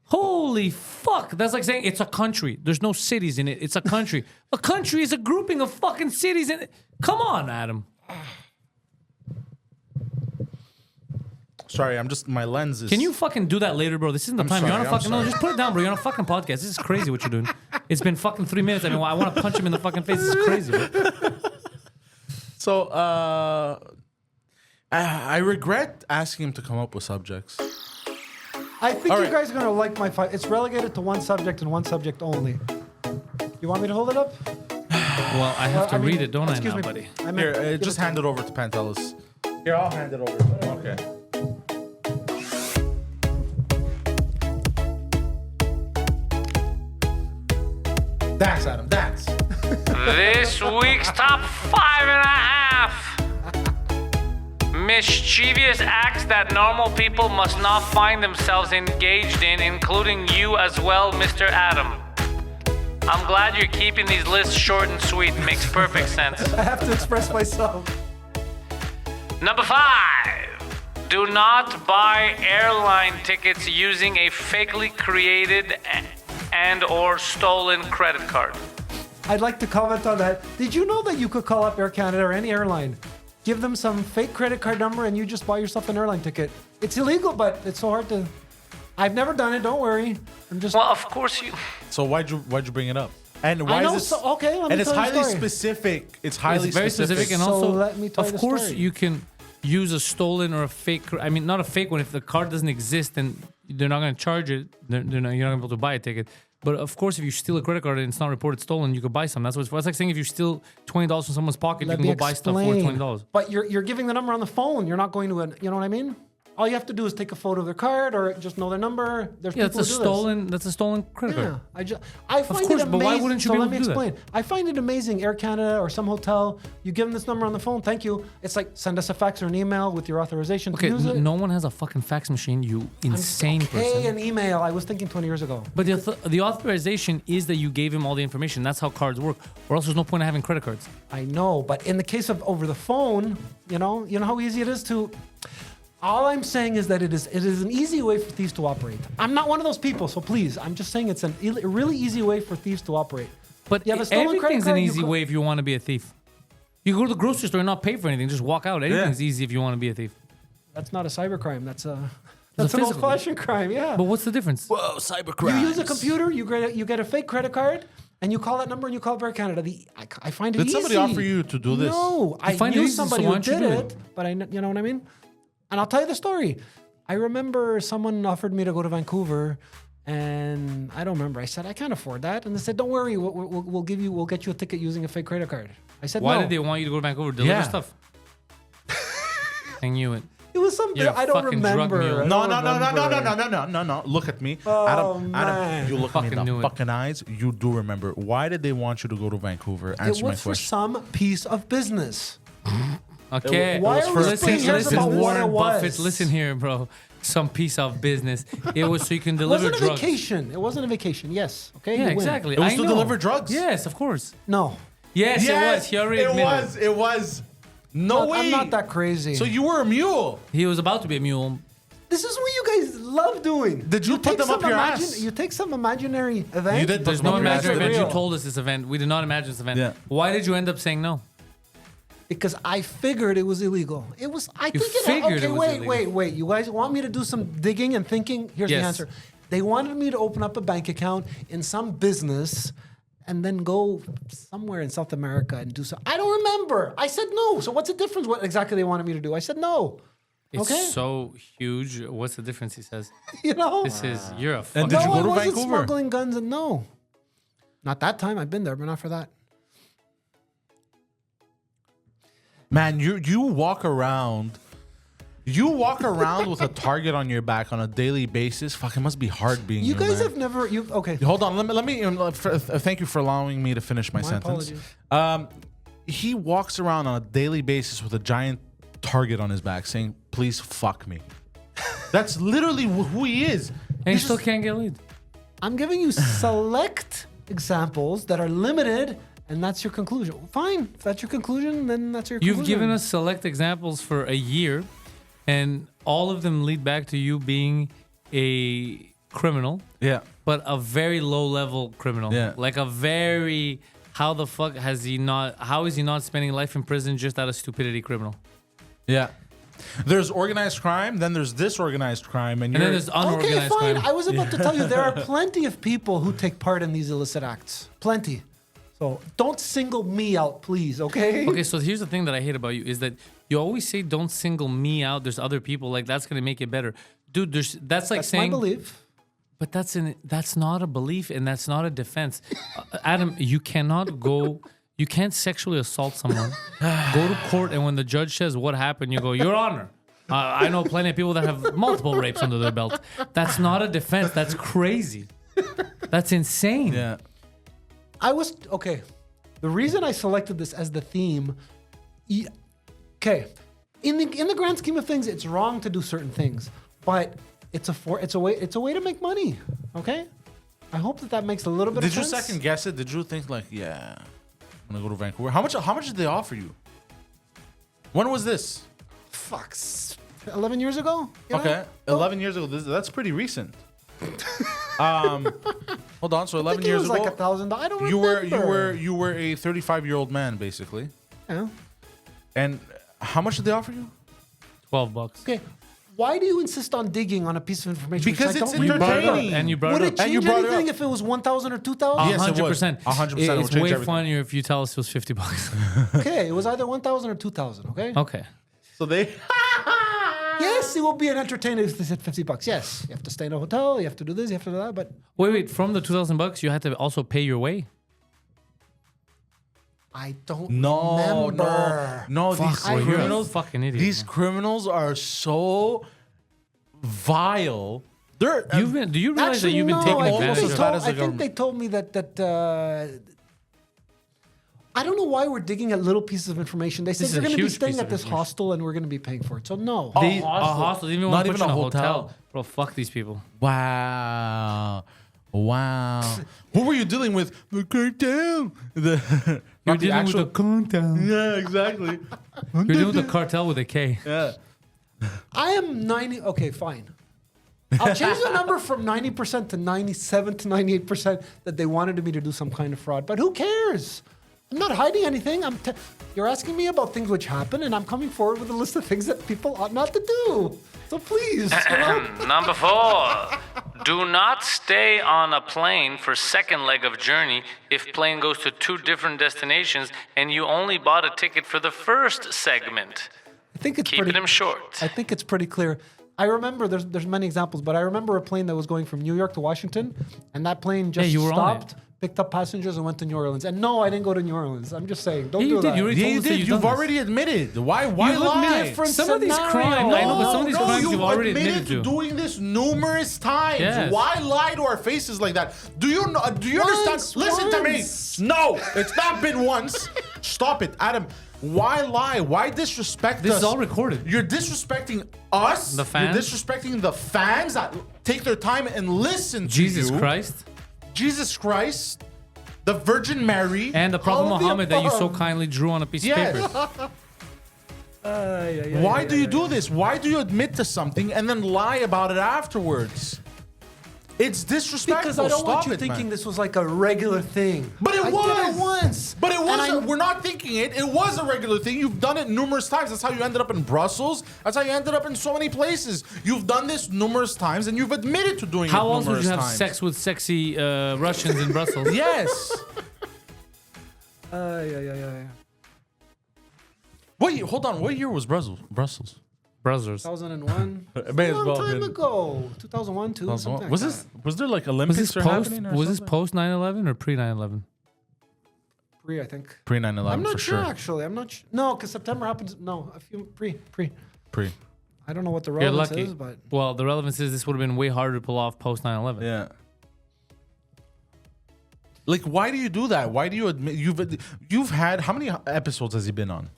Holy fuck. That's like saying it's a country. There's no cities in it. It's a country. A country is a grouping of fucking cities in it. Come on, Adam. Sorry, my lens is. Can you fucking do that later, bro? This isn't the time. You're on a sorry, I'm fucking no, sorry. just put it down, bro. You're on a fucking podcast. This is crazy what you're doing. It's been fucking 3 minutes. I mean, I want to punch him in the fucking face. This is crazy, bro. So, I regret asking him to come up with subjects. I think All you right. guys are gonna like my fight. It's relegated to one subject and one subject only. You want me to hold it up? Well, I have to read it, don't I excuse now, me, buddy? I meant- Here, give just it- hand it over to Pantelis. Here, I'll hand it over to him. Okay. Dance, Adam, dance. This week's top 5.5 mischievous acts that normal people must not find themselves engaged in, including you as well, Mr. Adam. I'm glad you're keeping these lists short and sweet. Makes perfect sense. I have to express myself. Number 5. Do not buy airline tickets using a fakely created and or stolen credit card. I'd like to comment on that. Did you know that you could call up Air Canada or any airline, give them some fake credit card number, and you just buy yourself an airline ticket? It's illegal, but it's so hard to. I've never done it. Don't worry. I'm just. Well, of course you. So why'd you bring it up? And why I know. is this? So, okay, let me and it's tell you a highly story. specific. It's highly It's very specific, and So also, let me tell you of the course, story. you can use a stolen or a fake. I mean, not a fake one. If the card doesn't exist, then they're not going to charge it. You're not going to be able to buy a ticket. But of course, if you steal a credit card and it's not reported stolen, you could buy some. That's what it's for. That's like saying if you steal $20 from someone's pocket, Let you can me go buy stuff worth explain. $20. But you're giving the number on the phone. You're not going to an. You know what I mean? All you have to do is take a photo of their card or just know their number. There's Yeah, that's people a who do this. stolen. That's a stolen credit Yeah, card. I find course, it amazing. but why wouldn't you so be let able me to do that? explain. I find it amazing. Air Canada or some hotel, you give them this number on the phone. Thank you. It's like send us a fax or an email with your authorization Okay, to use it. no one has a fucking fax machine. You insane okay, person. an email. I was thinking 20 years ago. But the authorization is that you gave him all the information. That's how cards work. Or else there's no point in having credit cards. I know, but in the case of over the phone, you know how easy it is to. All I'm saying is that it is an easy way for thieves to operate. I'm not one of those people, so please, I'm just saying it's a really easy way for thieves to operate. But You have a stolen credit everything's an card, you easy co- way if you want to be a thief. You go to the grocery store and not pay for anything, just walk out. Anything's easy if you want to be a thief. That's not a cybercrime. That's It's an a physical. old-fashioned crime. Yeah. But what's the difference? Whoa, cybercrime. You use a computer, you get a fake credit card, and you call that number and you call Air Canada. I find it Did easy. somebody offer you to do this? No, I find it knew easy, so somebody why who don't you did do it, it? but you know what I mean? And I'll tell you the story. I remember someone offered me to go to Vancouver, and I don't remember. I said, I can't afford that. And they said, don't worry, we'll get you a ticket using a fake credit card. I said, Why no. did they want you to go to Vancouver? Deliver Yeah. stuff. I knew it. It was something You're a I don't fucking drug remember. mule. I No, don't no, no, no, no, remember. no, no, no, no, no. Look at me. Oh, Adam, man. you look at me Fucking in knew the it. fucking eyes. You do remember. Why did they want you to go to Vancouver? It Answer my was for question. some piece of business. Okay. Why are we splitting hairs listen, about what Warren it was? Buffett, listen here, bro. Some piece of business. It was so you can It deliver wasn't a drugs. vacation. It wasn't a vacation. Yes. Okay. Yeah, you win. exactly. It was I to know. deliver drugs. Yes, of course. No. Yes, it was. He already admitted It was. No way. I'm not that crazy. So you were a mule. He was about to be a mule. This is what you guys love doing. Did you put take them up some your ass? You take some imaginary event. You did. There's no Fucking imaginary real. event. You told us this event. We did not imagine this event. Yeah. Why did you end up saying no? Because I figured it was illegal. It was. I You think it. figured Okay, it was wait. illegal. You guys want me to do some digging and thinking? Here's the Yes. answer. They wanted me to open up a bank account in some business and then go somewhere in South America and do so. I don't remember. I said no. So what's the difference? What exactly they wanted me to do? I said no. It's Okay. so huge. What's the difference? He says. You know. This is you're a And fucking. did you no, go I to wasn't Vancouver? smuggling guns and no. Not that time. I've been there, but not for that. Man, you walk around. You walk around with a target on your back on a daily basis. Fuck, it must be hard being You guys man. have never. Okay. Hold on. Let me. Thank you for allowing me to finish my sentence. apologies. He walks around on a daily basis with a giant target on his back, saying, "Please fuck me." That's literally who he is. And you still can't get laid. I'm giving you select examples that are limited, and that's your conclusion. Fine. If that's your conclusion, then that's your conclusion. You've given us select examples for a year, and all of them lead back to you being a criminal, Yeah. but a very low level criminal. Yeah. Like a very how the fuck has he not how is he not spending life in prison just out of stupidity criminal? Yeah. There's organized crime, then there's disorganized crime, and And then you're there's Okay, unorganized fine. crime. I was about to tell you there are plenty of people who take part in these illicit acts. Plenty. So don't single me out, please, okay? Okay, so here's the thing that I hate about you is that you always say don't single me out. There's other people like that's gonna make it better. Dude, that's like That's my saying, belief. but that's not a belief and that's not a defense. Adam, you can't sexually assault someone, go to court, and when the judge says what happened, you go, Your Honor. I know plenty of people that have multiple rapes under their belt. That's not a defense. That's crazy. That's insane. Yeah. Okay. The reason I selected this as the theme, okay, in the grand scheme of things, it's wrong to do certain things, but it's a way to make money. Okay, I hope that makes a little bit of sense. Did you second guess it? Did you think like, yeah, I'm gonna go to Vancouver? How much did they offer you? When was this? Fuck, 11 years ago. You know? Okay, 11 years ago. That's pretty recent. Hold on. So 11 years ago, like $1,000. I don't remember. you were a 35-year-old man basically. Yeah. And how much did they offer you? $12. Okay. Why do you insist on digging on a piece of information? Because which I it's don't remember? entertaining. And you brought Would it it up. change brought it anything up. if it was 1,000 or 2,000? Yes, it would. 100%. 100%. It would It's change way everything. funnier if you tell us it was $50. Okay, it was either 1,000 or 2,000. Okay. Okay. So they. Yes, it will be an entertainer if they said $50. Yes, you have to stay in a hotel. You have to do this. You have to do that. But Wait. From the $2,000, you had to also pay your way. I don't No. remember. These Well, you're a criminals. fucking idiot. These criminals are so vile. They're. Do you realize that Actually, you've been no, taking I think advantage they of? told- as the I think government. they told me that I don't know why we're digging at little pieces of information. They said is you're a going to be huge staying piece at of this information. hostel and we're going to be paying for it. So no. A hostel. Even Not want to even put you in a a hotel. hotel. Bro, fuck these people. Wow. Who were you dealing with? The cartel. You're dealing with the cartel. Yeah, exactly. You're dealing with the cartel with a K. Yeah. I am 90. Okay, fine. I'll change the number from 90% to 97 to 98% that they wanted me to do some kind of fraud. But who cares? I'm not hiding anything. You're asking me about things which happen, and I'm coming forward with a list of things that people ought not to do. So please. You know? Number 4. Do not stay on a plane for second leg of journey if plane goes to 2 different destinations and you only bought a ticket for the first segment. I think it's Keep pretty. them short. I think it's pretty clear. I remember there's many examples, but I remember a plane that was going from New York to Washington, and that plane just you were on it. stopped, picked up passengers, and went to New Orleans. And no, I didn't go to New Orleans. I'm just saying, don't Yeah, do you that. did. You already Yeah, told you us that did. you've You've done this. already admitted. Why You look lie? different Some of these scenario. crimes, I know, but some of these crimes you've you've already admitted admitted to. doing this numerous times. Yes. Why lie to our faces like that? Do you know? Do you Once, understand? Listen to me. once. No, it's not been once. Stop it, Adam. Why lie? Why disrespect This us? is all recorded. You're disrespecting us. The fans? You're disrespecting the fans that take their time and listen to Jesus you. Christ. Jesus Christ. The Virgin Mary. And the Prophet All of the Muhammad that you so above. kindly drew on a piece Yes. of paper. Why do you do this? Why do you admit to something and then lie about it afterwards? It's disrespectful. Because I don't want Stop you it, thinking man. this was like a regular thing. But it I was. did it once. But it And wasn't. We're not thinking it. It was a regular thing. You've done it numerous times. That's how you ended up in Brussels. That's how you ended up in so many places. You've done this numerous times, and you've admitted to doing How it else would numerous you have times. sex with sexy Russians in Brussels? Yes. Yeah. Wait, hold on. What year was Brussels? Brussels. 2001. It may a as long well time been- ago. 2001, 2, something like Was that. this? Was there like Was Olympics this are post? happening? Or Was this something? post 9/11 or pre 9/11? Pre, I think. Pre 9/11 I'm not for sure, sure. actually. I'm not No, because September happens. No, a few pre. Pre. I don't know what the You're relevance lucky. is, but Well, the relevance is this would have been way harder to pull off post 9/11. Yeah. Like, why do you do that? Why do you admit you've had how many episodes has he been on?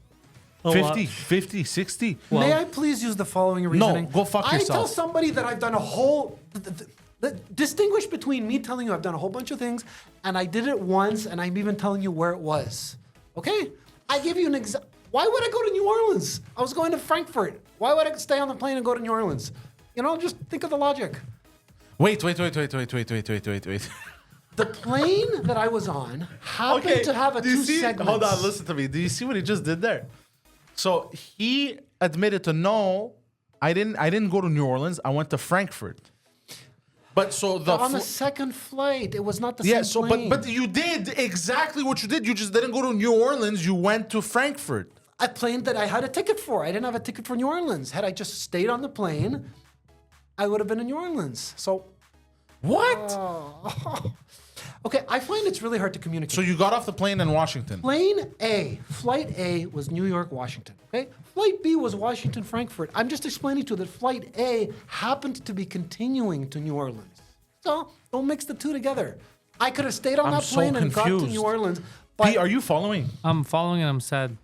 50, 50, 60? may I please use the following reasoning? go fuck I yourself. tell somebody that I've done a whole. Distinguish between me telling you I've done a whole bunch of things and I did it once and I'm even telling you where it was. Okay? I give you an example. Why would I go to New Orleans? I was going to Frankfurt. Why would I stay on the plane and go to New Orleans? You know, just think of the logic. Wait. The plane that I was on happened to have a do you 2 see? segments. Hold on, listen to me. Do you see what he just did there? So he admitted to no, I didn't go to New Orleans. I went to Frankfurt. But so the on the second flight, it was not the yeah. same So plane. but you did exactly what you did. You just didn't go to New Orleans. You went to Frankfurt. a plane that I had a ticket for. I didn't have a ticket for New Orleans. Had I just stayed on the plane, I would have been in New Orleans. So, What? okay, I find it's really hard to communicate. So you got off the plane in Washington. Flight A was New York, Washington. Okay, Flight B was Washington, Frankfurt. I'm just explaining to you that Flight A happened to be continuing to New Orleans. So don't mix the two together. I could have stayed on that so plane and got to confused. New Orleans. But P, are you following? I'm following and I'm sad.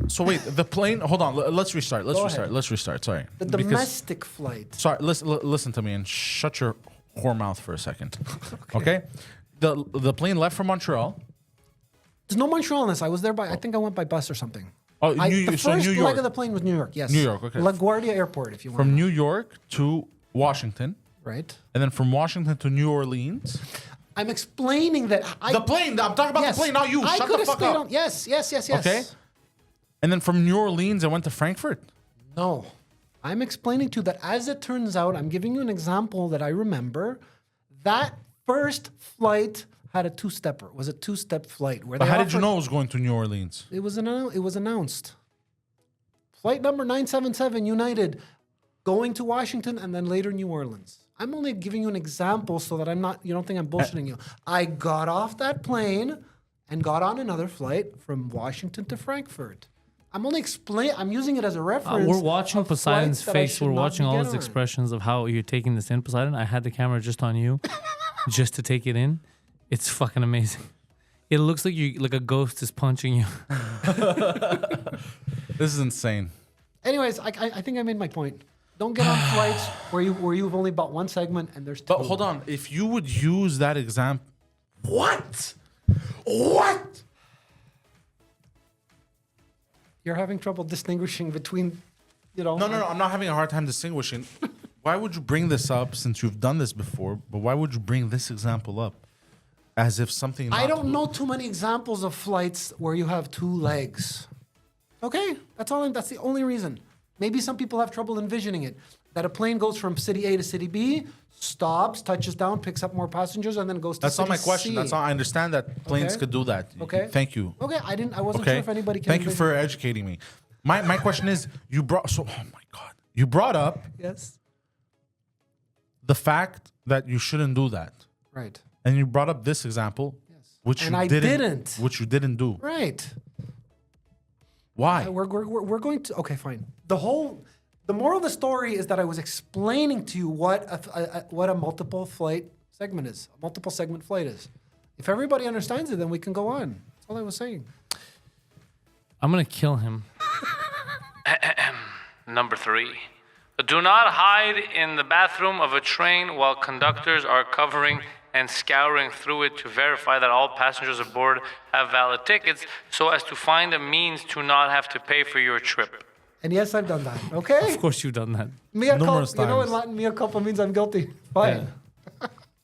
So wait, the plane. Hold on. Let's restart. Go ahead. Let's restart. Sorry. the Because- domestic flight. Sorry. Listen to me and shut your whore mouth for a second. Okay. The plane left from Montreal. There's no Montreal in this. I was there by. I think I went by bus or something. Oh, The so first New leg York. of the plane was New York. Yes. New York, okay. LaGuardia Airport, if you want. From New York to Washington, Right. and then from Washington to New Orleans. I'm explaining that The plane. I'm talking about yes, the plane, not you. I Shut could the have fuck stayed up. on. Yes. Okay. And then from New Orleans, I went to Frankfurt. No. I'm explaining to you that as it turns out, I'm giving you an example that I remember. That first flight had a two-stepper. It was a two-step flight. Where But they how did you offered- know it was going to New Orleans? It was announced. Flight number 977 United going to Washington and then later New Orleans. I'm only giving you an example so that you don't think I'm bullshitting you. I got off that plane and got on another flight from Washington to Frankfurt. I'm only I'm using it as a reference. We're watching of Poseidon's flights that I face. should We're not watching all get his on. expressions of how you're taking this in, Poseidon. I had the camera just on you, just to take it in. It's fucking amazing. It looks like a ghost is punching you. This is insane. Anyways, I think I made my point. Don't get on flights where you've only bought one segment and there's two. But hold on. If you would use that example, what? You're having trouble distinguishing between, No. I'm not having a hard time distinguishing. Why would you bring this up since you've done this before? But why would you bring this example up as if something? I not- don't know too many examples of flights where you have two legs. Okay, that's the only reason. Maybe some people have trouble envisioning it. That a plane goes from city A to city B, stops, touches down, picks up more passengers, and then goes to That's city not my question. C. That's not. I understand that planes Okay. could do that. Okay. Thank you. Okay, I wasn't Okay. sure if anybody can. Thank you envision- for educating me. My question is, oh my god, you brought up Yes. the fact that you shouldn't do that, Right. and you brought up this example, which And you I didn't. which you didn't do. Right. Why? We're going to. Okay, fine. The moral of the story is that I was explaining to you what a multiple flight segment is. A multiple segment flight is. If everybody understands it, then we can go on. That's all I was saying. I'm gonna kill him. Number 3. Do not hide in the bathroom of a train while conductors are covering and scouring through it to verify that all passengers aboard have valid tickets so as to find a means to not have to pay for your trip. And yes, I've done that. Okay. Of course you've done that. Mea Numerous culpa. You know, in times. Latin, mea culpa means I'm guilty. Fine.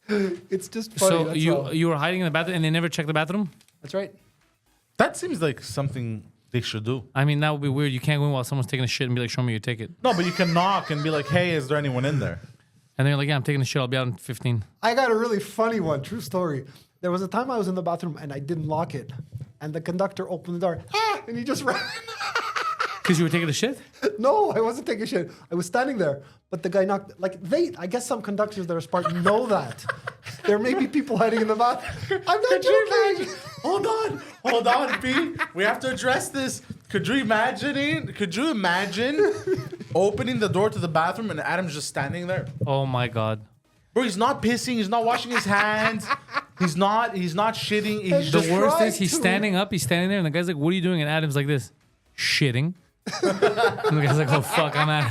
It's just funny. So that's all. you were hiding in the bathroom and they never checked the bathroom? That's right. That seems like something they should do. I mean, that would be weird. You can't go in while someone's taking a shit and be like, show me your ticket. No, but you can knock and be like, "Hey, is there anyone in there?" And they're like, yeah, I'm taking a shit. I'll be out in 15. I got a really funny one. True story. There was a time I was in the bathroom and I didn't lock it, and the conductor opened the door, and he just ran. Because you were taking a shit? No, I wasn't taking shit. I was standing there, but the guy knocked. I guess some conductors that are smart know that. There may be people hiding in the bathroom. I'm not joking. Hold on, P. We have to address this. Could you imagine opening the door to the bathroom and Adam's just standing there? Oh my God. Bro, he's not pissing. He's not washing his hands. He's not shitting. He's The just worst try is he's to. standing up, he's standing there, and the guy's like, what are you doing? And Adam's like this, shitting. And the guy's like, oh fuck, I'm out.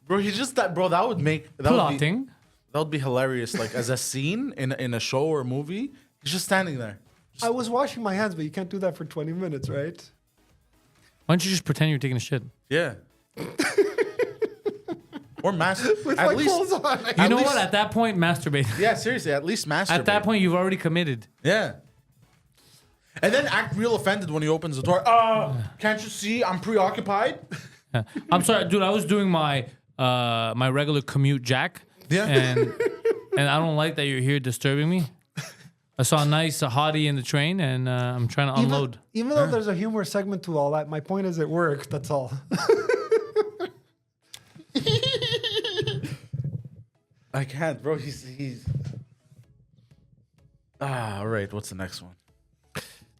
Bro, he's just that. Bro, that would make Plotting. That would be hilarious. Like as a scene in a show or a movie, he's just standing there. I was washing my hands, but you can't do that for 20 minutes, right? Why don't you just pretend you're taking a shit? Yeah. Or masturbate. With At my least. clothes on. You know least- what? At that point, masturbate. Yeah, seriously. At least masturbate. At that point, you've already committed. Yeah. And then act real offended when he opens the door. Can't you see I'm preoccupied? I'm sorry, dude. I was doing my my regular commute jack. Yeah. And I don't like that you're here disturbing me. I saw a nice hottie in the train, and I'm trying to unload. Even though there's a humor segment to all that, my point is it worked. That's all. I can't, bro. He's. All right. What's the next one?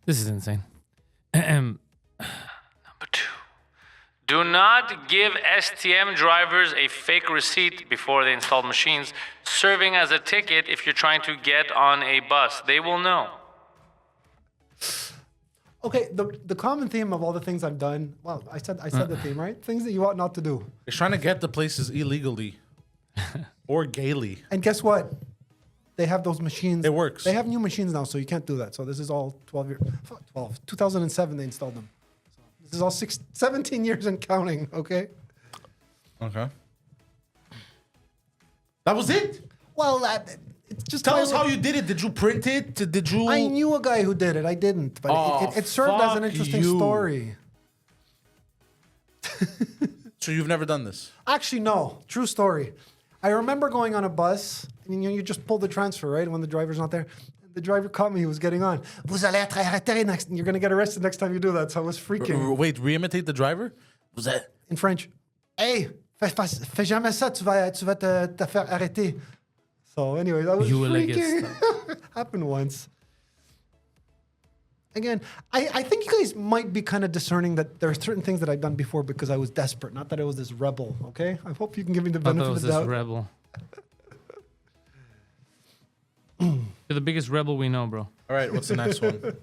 This is insane. Number 2. Do not give STM drivers a fake receipt before they install machines, serving as a ticket if you're trying to get on a bus. They will know. Okay, the common theme of all the things I've done. Well, I said the theme, right? Things that you ought not to do. He's trying to get the places illegally or gaily. And guess what? They have those machines. It works. They have new machines now, so you can't do that. So this is all 2007 they installed them. So this is all 17 years and counting, okay? Okay. That was it? Well, it's just... Tell us how you did it. Did you print it? Did you... I knew a guy who did it. I didn't. But it served as an interesting story. So you've never done this? Actually, no. True story. I remember going on a bus, and you just pull the transfer, right? When the driver's not there. The driver caught me. He was getting on. Vous allez être arrêté next. You're going to get arrested next time you do that. So I was freaking. Wait, re-imitate the driver? Was that... In French. Hey, fais jamais ça. Tu vas te faire arrêter. So anyway, that was freaking. Happened once. Again, I think you guys might be kind of discerning that there are certain things that I've done before because I was desperate. Not that I was this rebel, okay? I hope you can give me the benefit of the doubt. Rebel. You're the biggest rebel we know, bro. All right, what's the next one?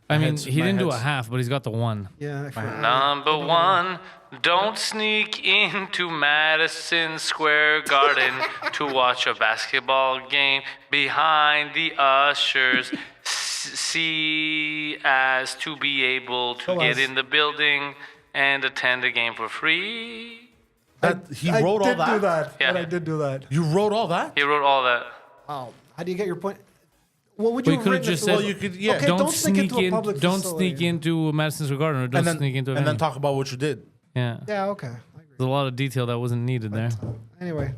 I mean, he didn't do a half, but he's got the 1. Yeah. Number 1, don't sneak into Madison Square Garden to watch a basketball game behind the ushers. See as to be able to get in the building and attend the game for free. He wrote all that? I did do that. Yeah. I did do that. You wrote all that? He wrote all that. Oh, how do you get your point? What would you We have could have written just if it said, was- Well, you could, yeah. Okay, don't sneak into a public don't facility. sneak into Madison Square Garden, or don't sneak into a and then venue. talk about what you did. Yeah. Yeah, okay. I agree. There's a lot of detail that wasn't needed there. Anyway,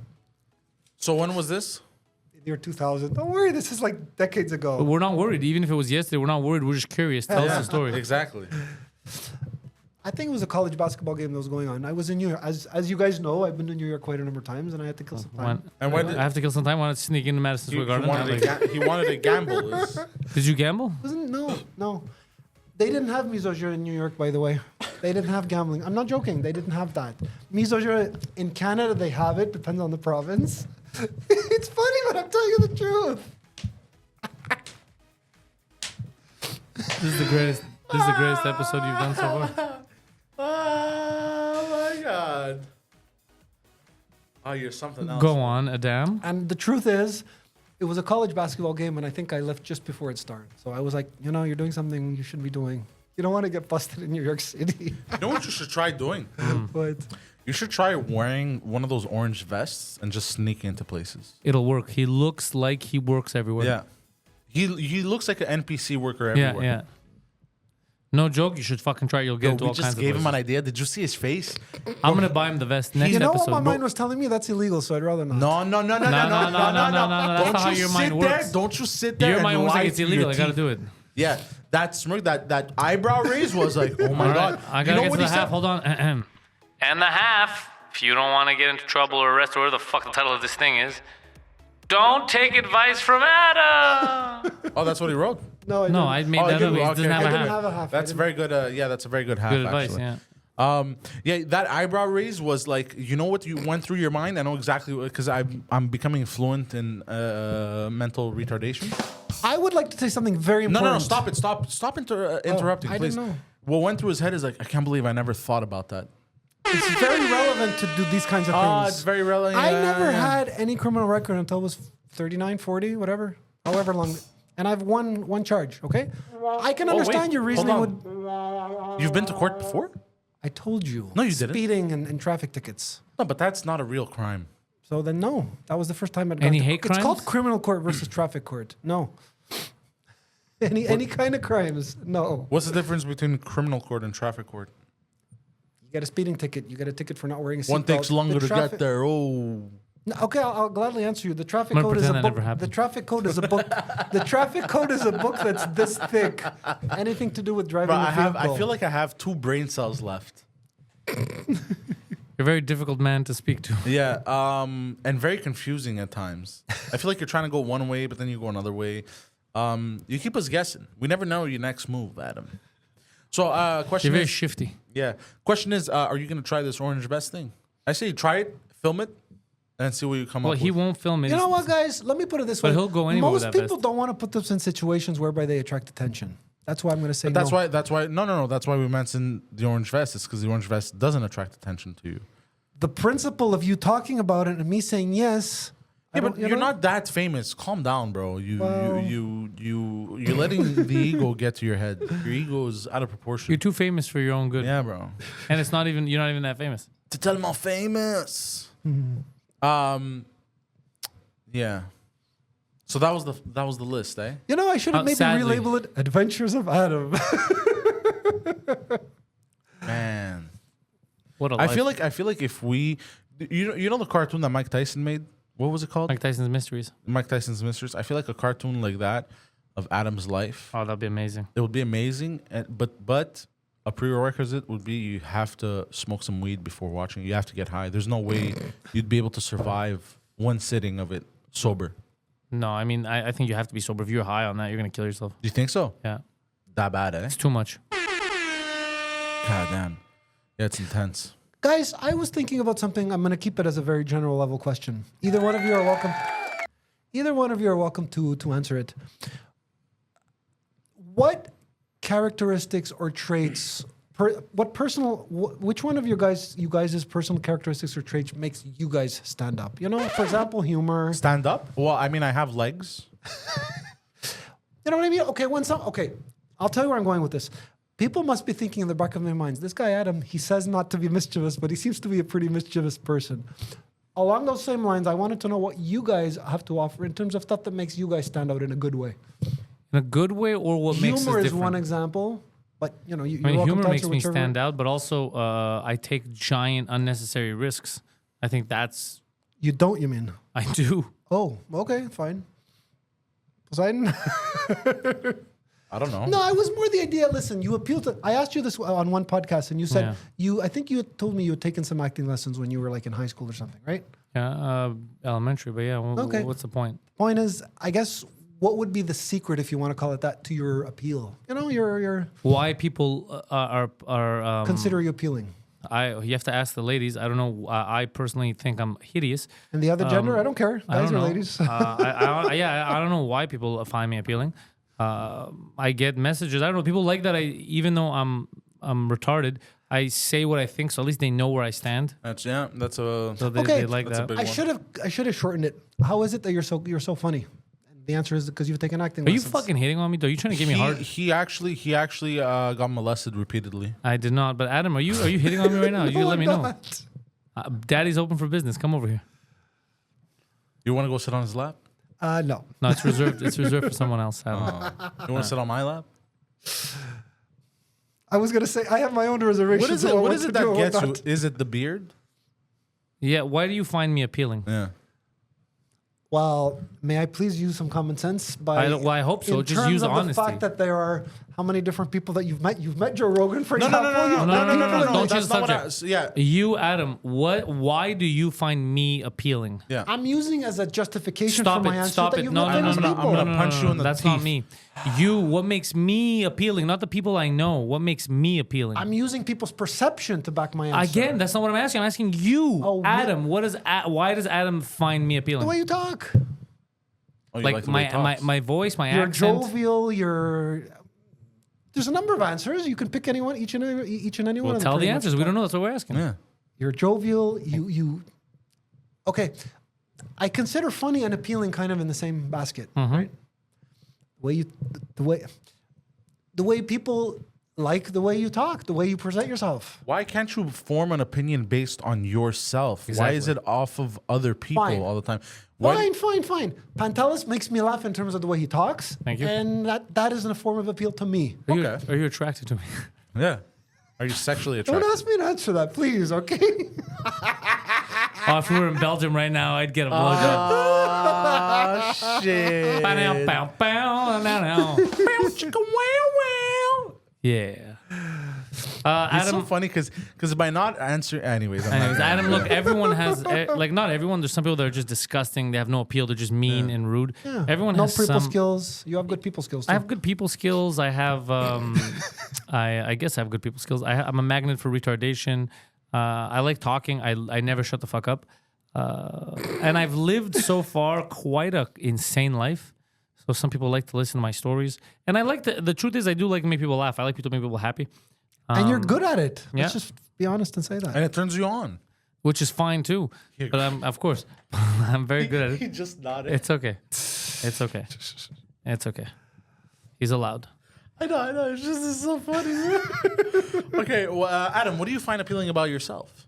So when was this? year 2000. Don't worry, this is like decades But ago. we're not worried. Even if it was yesterday, we're not worried. We're just curious. Tell us the story. Exactly. I think it was a college basketball game that was going on. I was in New York. As you guys know, I've been to New York quite a number of times, and I had to kill some time. And when did, I have to kill some time. I wanted to sneak into Madison he, Square he, Garden. wanted he wanted to gamble. Did you gamble? No. They didn't have mise au jeu in New York, by the way. They didn't have gambling. I'm not joking. They didn't have that. Mise au jeu in Canada, they have it. Depends on the province. It's funny, but I'm telling you the truth. This is the greatest. This is the greatest episode you've done so far. Oh my god. Oh, you're something else. Go on, Adam. And the truth is, it was a college basketball game, and I think I left just before it started. So I was like, you're doing something you shouldn't be doing. You don't want to get busted in New York City. You know what you should try doing? But You should try wearing one of those orange vests and just sneak into places. It'll work. He looks like he works everywhere. Yeah. He looks like an NPC worker Yeah, everywhere. yeah. No joke. You should fucking try it. You'll get Yo, into we all just kinds of gave him places. an idea. Did you see his face? I'm gonna buy him the vest next you know episode. what my mind was telling me? That's illegal, so I'd rather not. No. No. That's not how your mind works. Don't you sit there Your and mind was lie like it's to your illegal. I gotta teeth. do it. Yeah, that smirk, that eyebrow raise was like, oh my All god. right. I You gotta know get what to the he half. said? Hold on. And the half. If you don't want to get into trouble or arrest or whatever the fuck the title of this thing is, don't take advice from Adam. Oh, that's what he wrote. No, I No, didn't. I made Oh, that you up. He didn't? doesn't Okay. have I a didn't half. have a half. That's very good. Yeah, that's a very good half. Good advice. actually. Yeah. Yeah, that eyebrow raise was like, you know what you went through your mind? I know exactly because I'm becoming fluent in mental retardation. I would like to say something very No, important. stop it. Stop interrupting, I please. didn't know. What went through his head is like, I can't believe I never thought about that. It's very relevant to do these kinds of things. It's very relevant. I never had any criminal record until I was 39, 40, whatever, however long. And I've won one charge, okay? I can understand your reasoning hold would... You've been to court before? I told you. No, you didn't. Speeding and traffic tickets. No, but that's not a real crime. So then no. That was the first time I'd Any gone to hate It's called crimes? criminal court versus traffic court. No. Any kind of crimes. No. What's the difference between criminal court and traffic court? You get a speeding ticket. You get a ticket for not wearing a seatbelt. One takes longer The to get there. Oh. No, okay, I'll gladly answer you. The traffic I'm gonna code is a pretend that book. never happened. The traffic code is a book. The traffic code is a book that's this thick. Anything to do with driving Bro, a vehicle. I feel like I have 2 brain cells left. You're a very difficult man to speak to. Yeah, and very confusing at times. I feel like you're trying to go one way, but then you go another way. You keep us guessing. We never know your next move, Adam. So, question You're very is, shifty. yeah. Question is, are you gonna try this orange vest thing? I say try it, film it, and see what you come Well, up he with. won't film it. You know what, guys? Let me put it this But way. he'll go anywhere with Most that people vest. don't want to put themselves in situations whereby they attract attention. That's why I'm going to say no. That's why. No. That's why we mentioned the orange vest. It's because the orange vest doesn't attract attention to you. The principle of you talking about it and me saying yes. Yeah, but you're not that famous. Calm down, bro. You're letting the ego get to your head. Your ego is out of proportion. You're too famous for your own good. Yeah, bro. And you're not even that famous. To tell them I'm famous. Yeah. So that was the list, eh? You know, I should have maybe Sadly. relabeled it Adventures of Adam. Man. What a I life. feel like if we you know the cartoon that Mike Tyson made? What was it called? Mike Tyson's Mysteries. Mike Tyson's Mysteries. I feel like a cartoon like that of Adam's life. Oh, that'd be amazing. It would be amazing, but a prerequisite would be you have to smoke some weed before watching. You have to get high. There's no way you'd be able to survive one sitting of it sober. No, I mean, I think you have to be sober. If you're high on that, you're going to kill yourself. Do you think so? Yeah. That bad, eh? It's too much. God damn. Yeah, it's intense. Guys, I was thinking about something. I'm going to keep it as a very general level question. Either one of you are welcome. Either one of you are welcome to answer it. What characteristics or traits? Which one of you guys' personal characteristics or traits makes you guys stand up? You know, for example, humor. Stand up? Well, I mean, I have legs. You know what I mean? Okay, I'll tell you where I'm going with this. People must be thinking in the back of their minds, this guy Adam, he says not to be mischievous, but he seems to be a pretty mischievous person. Along those same lines, I wanted to know what you guys have to offer in terms of stuff that makes you guys stand out in a good way. In a good way, or what makes us Humor different? is one example, but you know, you're I mean, welcome humor to makes answer me whichever. stand out, but also I take giant unnecessary risks. I think that's You don't, you mean? I do. Oh, okay, fine. Poseidon? I don't know. No, I was more the idea. Listen, you appeal to. I asked you this on one podcast, and you said I think you had told me you had taken some acting lessons when you were like in high school or something, right? Yeah, elementary, but yeah. Okay. What's the point? Point is, I guess, what would be the secret, if you want to call it that, to your appeal? You know, your Why people are consider you appealing. you have to ask the ladies. I don't know. I personally think I'm hideous. And the other gender, I don't care. I Guys don't or know. ladies. I don't know why people find me appealing. I get messages. I don't know. People like that. Even though I'm retarded, I say what I think, so at least they know where I stand. That's So they, Okay. they like That's a that. big I one. should have shortened it. How is it that you're so funny? And the answer is because you've taken acting Are you lessons. fucking hitting on me? Though you trying to give me hard? He actually got molested repeatedly. I did not. But Adam, are you hitting on me right now? You No, let I'm me know. not. Daddy's open for business. Come over here. You want to go sit on his lap? No. No, it's reserved. It's reserved for someone else. Adam. You want to sit on my lap? I was gonna say I have my own reservations. What is it? about What what is to it do that and gets what you? not. Is it the beard? Yeah. Why do you find me appealing? Yeah. Well, may I please use some common sense by? I hope so. In Just terms use of honesty. the fact that there are how many different people that you've met? You've met Joe Rogan, for No, example. You've met people in- Don't That's change the not what subject. yeah. You, Adam. Why do you find me appealing? Yeah. I'm using as a justification Stop for my it! answer Stop that it! you've No, met no, no, famous no, people. I'm gonna punch you in the That's not teeth. me. You. What makes me appealing? Not the people I know. What makes me appealing? I'm using people's perception to back my answer. Again, that's not what I'm asking. I'm asking you, Oh, Adam. Why does Adam find me appealing? the way you talk. Oh, you like the way he my talks. my voice, my You're accent. jovial. There's a number of answers. You can pick anyone, each and any one. Well, of them tell the pretty much. answers. We don't know. That's what we're asking. Yeah. You're jovial. You. Okay, I consider funny and appealing kind of in the same basket, right? The way people like the way you talk, the way you present yourself. Why can't you form an opinion based on yourself? Why Exactly. is it off of other people Fine. all the time? Why? Fine. Pantelis makes me laugh in terms of the way he talks. Thank you. And that is a form of appeal to me. Okay. Are you attracted to me? Yeah. Are you sexually Don't attracted? ask me to answer that, please, okay? Oh, if we were in Belgium right now, I'd get a blowjob. Oh shit. Bow, bow, bow, now. Yeah. It's so Adam. funny because by not answering, anyways. Adam, look, everyone has like not everyone. There's some people that are just disgusting. They have no appeal. They're just mean and rude. Yeah. Everyone no has people some. skills. You have good people skills too. I have good people skills. I have, I guess I have good people skills. I'm a magnet for retardation. I like talking. I never shut the fuck up. And I've lived so far quite a insane life. So some people like to listen to my stories. And I like the truth is I do like to make people laugh. I like to make people happy. And you're good at it. yeah. Let's just be honest and say that. And it turns you on. Which is fine too. But of course, I'm very good at it. He just nodded. It's okay. It's okay. It's okay. He's allowed. I know. It's so funny. Okay, well, Adam, what do you find appealing about yourself?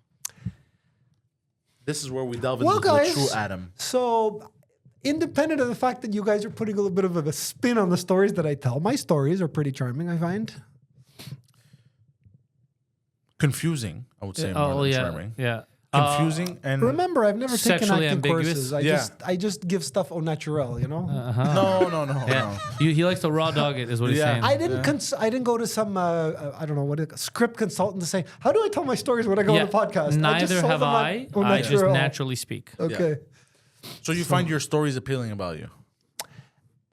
This is where we delve into guys, the true Adam. So, independent of the fact that you guys are putting a little bit of a spin on the stories that I tell, my stories are pretty charming, I find. Confusing, I would say, more than charming. Yeah. Confusing and Remember, I've never taken Sexually acting ambiguous? courses. Yeah. I just give stuff au naturel, you know? no. Yeah. He likes to raw dog it, is what he's Yeah. saying. I didn't go to some I don't know what script consultant to say, how do I tell my stories when I go on the podcast? Neither have I. I just naturally speak. Okay. So you find your stories appealing about you.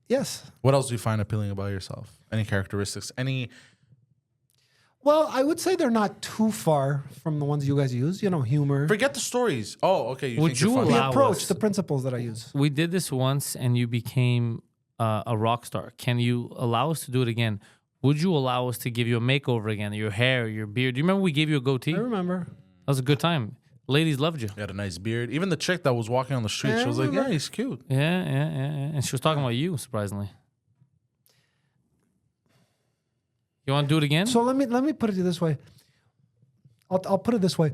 Yes. What else do you find appealing about yourself? Any characteristics? Any? Well, I would say they're not too far from the ones you guys use. You know, humor, Forget the stories. Oh, okay. Would think you're you funny. the allow approach, us- the principles that I use. We did this once and you became a rock star. Can you allow us to do it again? Would you allow us to give you a makeover again? Your hair, your beard. Do you remember we gave you a goatee? I That remember. was a good time. Ladies loved you. You had a nice beard. Even the chick that was walking on the street, Yeah, she was I like, remember. "Yeah, he's cute." Yeah. And she was talking about you, surprisingly. You want to do it again? So let me put it this way. I'll put it this way.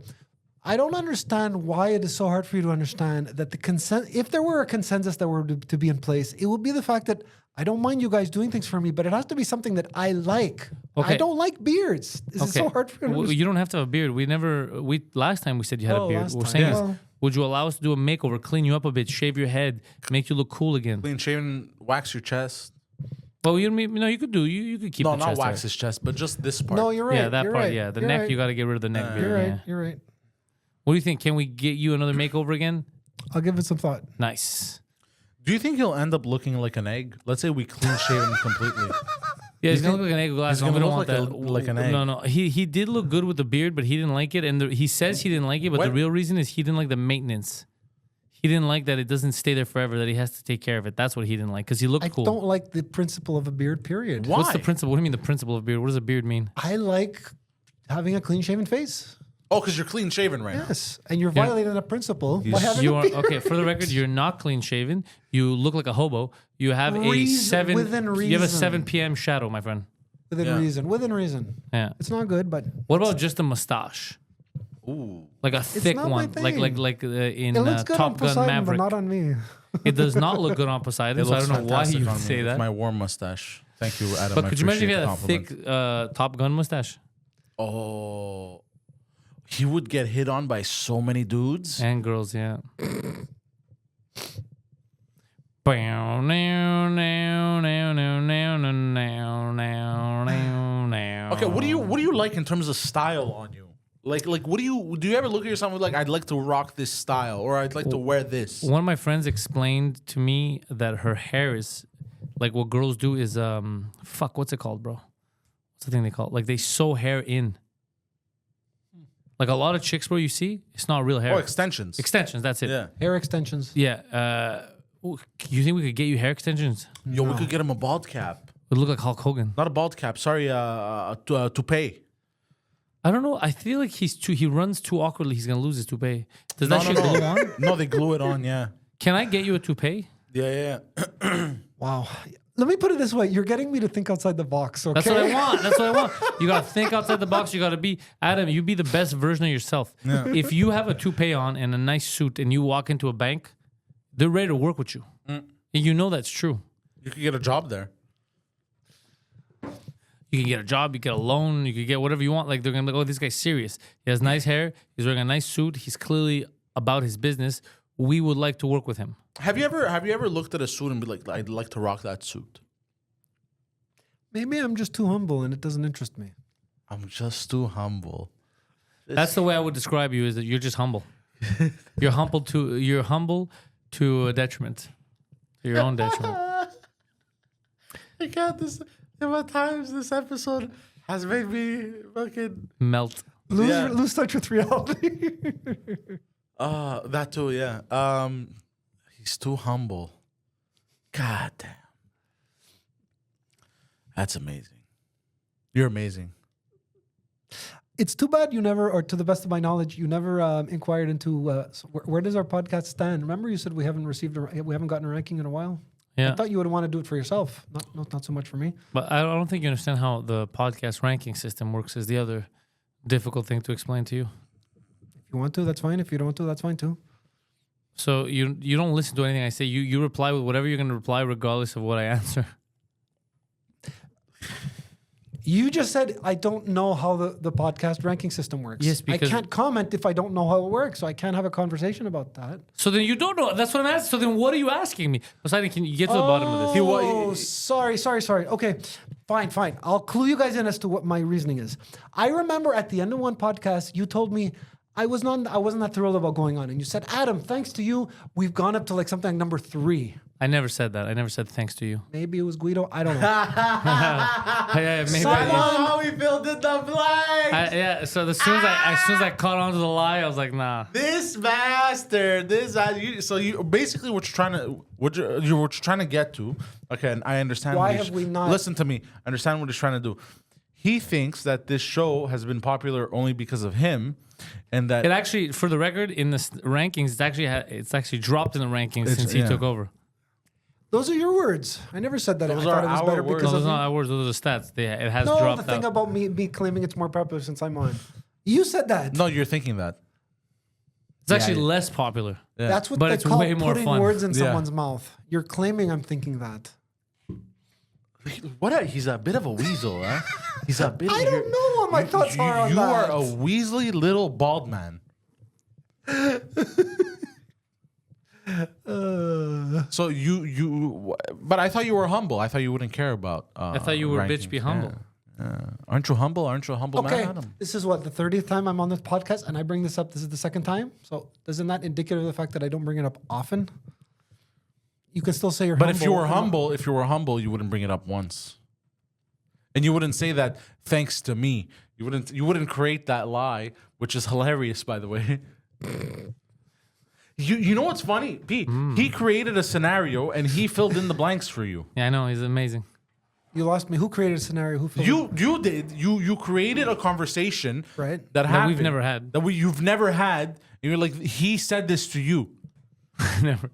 I don't understand why it is so hard for you to understand that the consent. If there were a consensus that were to be in place, it would be the fact that I don't mind you guys doing things for me, but it has to be something that I like. Okay. I don't like beards. This is so hard for you to Well, understand. you don't have to have a beard. Last time we said you had a Oh, beard. last What we're time. saying Yeah. is, would you allow us to do a makeover, clean you up a bit, shave your head, make you look cool again? Clean shaven, wax your chest. Well, you could do. You could keep No, the not chest wax hair. his chest, but just this part. No, you're right. Yeah, that you're part. right, Yeah, the you're neck. right. You got to get rid of the neck beard. You're right. Yeah. You're right. What do you think? Can we get you another makeover again? I'll give it some thought. Nice. Do you think he'll end up looking like an egg? Let's say we clean shave him completely. Yeah, he's gonna look like an egg with glasses. he's gonna No, we don't look want like that. like an egg. No. He did look good with the beard, but he didn't like it. And he says he didn't like it, but the What? real reason is he didn't like the maintenance. He didn't like that it doesn't stay there forever, that he has to take care of it. That's what he didn't like, because he looked I cool. don't like the principle of a beard, period. Why? What's the principle? What do you mean the principle of beard? What does a beard mean? I like having a clean-shaven face. Oh, because you're clean shaven right now. Yes. And you're violating that principle by having You a are beard. okay. For the record, you're not clean shaven. You look like a hobo. You have a 7. Within You have a reason. 7 p.m. shadow, my friend. Within Yeah. reason. Within reason. Yeah. It's not good, but What about just a mustache? Ooh. Like a thick not my one, thing. like in it looks good on Top Gun Poseidon, Maverick. but not on me. It does not look good on Poseidon, It so I looks don't know why fantastic you on say me. that. It's my warm mustache. Thank you, Adam. But I could you imagine if you appreciate had a the thick compliment. Top Gun mustache Oh. He would get hit on by so many dudes. and girls? Yeah. Okay, what do you like in terms of style on you? Like what do you ever look at yourself and be like, I'd like to rock this style, or I'd like to wear this? One of my friends explained to me that her hair is like what girls do is what's it called, bro? What's the thing they call it? Like they sew hair in. Like a lot of chicks, bro, you see, it's not real hair. Oh, extensions. Extensions, that's it. Yeah. Hair extensions. Yeah. You think we could get you hair extensions? Yo, we could get him a bald cap. It would look like Hulk Hogan. Not a bald cap. Sorry, toupee. I don't know. I feel like he runs too awkwardly. He's gonna lose his toupee. Does that shit glue on? No, they glue it on. Yeah. Can I get you a toupee? Yeah. Wow. Let me put it this way. You're getting me to think outside the box, okay? That's what I want. That's what I want. You gotta think outside the box. You gotta be Adam. You be the best version of yourself. Yeah. If you have a toupee on and a nice suit, and you walk into a bank, they're ready to work with you. And you know that's true. You could get a job there. You can get a job, you get a loan, you can get whatever you want. Like they're gonna be like, oh, this guy's serious. He has nice hair. He's wearing a nice suit. He's clearly about his business. We would like to work with him. Have you ever looked at a suit and be like, I'd like to rock that suit? Maybe I'm just too humble and it doesn't interest me. I'm just too humble. That's the way I would describe you. Is that you're just humble. You're humble to a detriment, to your own detriment. I got this. The amount of times this episode has made me fucking Melt. Lose touch with reality. that too, yeah. He's too humble. God damn. That's amazing. You're amazing. It's too bad you never, or to the best of my knowledge, you never inquired into where does our podcast stand. Remember, you said we haven't gotten a ranking in a while. Yeah. I thought you would want to do it for yourself, not so much for me. But I don't think you understand how the podcast ranking system works. Is the other difficult thing to explain to you. If you want to, that's fine. If you don't want to, that's fine too. So you don't listen to anything I say. You reply with whatever you're going to reply, regardless of what I answer. You just said I don't know how the podcast ranking system works. Yes, because I can't comment if I don't know how it works, so I can't have a conversation about that. So then you don't know. That's what I'm asking. So then what are you asking me? Poseidon, can you get to the bottom of this? Oh, sorry. Okay, fine. I'll clue you guys in as to what my reasoning is. I remember at the end of one podcast, you told me I wasn't that thrilled about going on, and you said, Adam, thanks to you, we've gone up to like something like number 3. I never said that. I never said thanks to you. Maybe it was Guido. I don't know. Yeah, maybe. How we filled in the blank. Yeah. So as soon as I caught on to the lie, I was like, nah. This bastard. So you basically what you're trying to get to. Okay, and I understand. Why have we not? Listen to me. I understand what he's trying to do. He thinks that this show has been popular only because of him, and that It actually, for the record, in the rankings, it's actually dropped in the rankings since he took over. Those are your words. I never said that. Those I thought are it was our better words. because No, of those are you. not our words. Those are the stats. It has No, dropped the thing out. about me claiming it's more popular since I'm on. You said that. no, you're thinking that. It's actually less popular. Yeah. That's what But they it's call way more putting fun. words in Yeah. someone's mouth. You're claiming I'm thinking that. He's a bit of a weasel, huh? He's a bit. I don't know what my thoughts are on you that. are a weaselly little bald man. So but I thought you were humble. I thought you wouldn't care about. I thought you were rankings. bitch be humble. Aren't you humble? Aren't you a humble Okay, man, Adam? this is what, the 30th time I'm on this podcast, and I bring this up. This is the second time. So isn't that indicative of the fact that I don't bring it up often? You can still say you're But humble. if you were humble, you wouldn't bring it up once, and you wouldn't say that thanks to me. You wouldn't create that lie, which is hilarious, by the way. You know what's funny, Pete? He created a scenario and he filled in the blanks for you. Yeah, I know. He's amazing. You lost me. Who created a scenario? Who filled it? You did. You created a conversation Right. that happened we've never had. you've never had. And you're like, he said this to you. Never.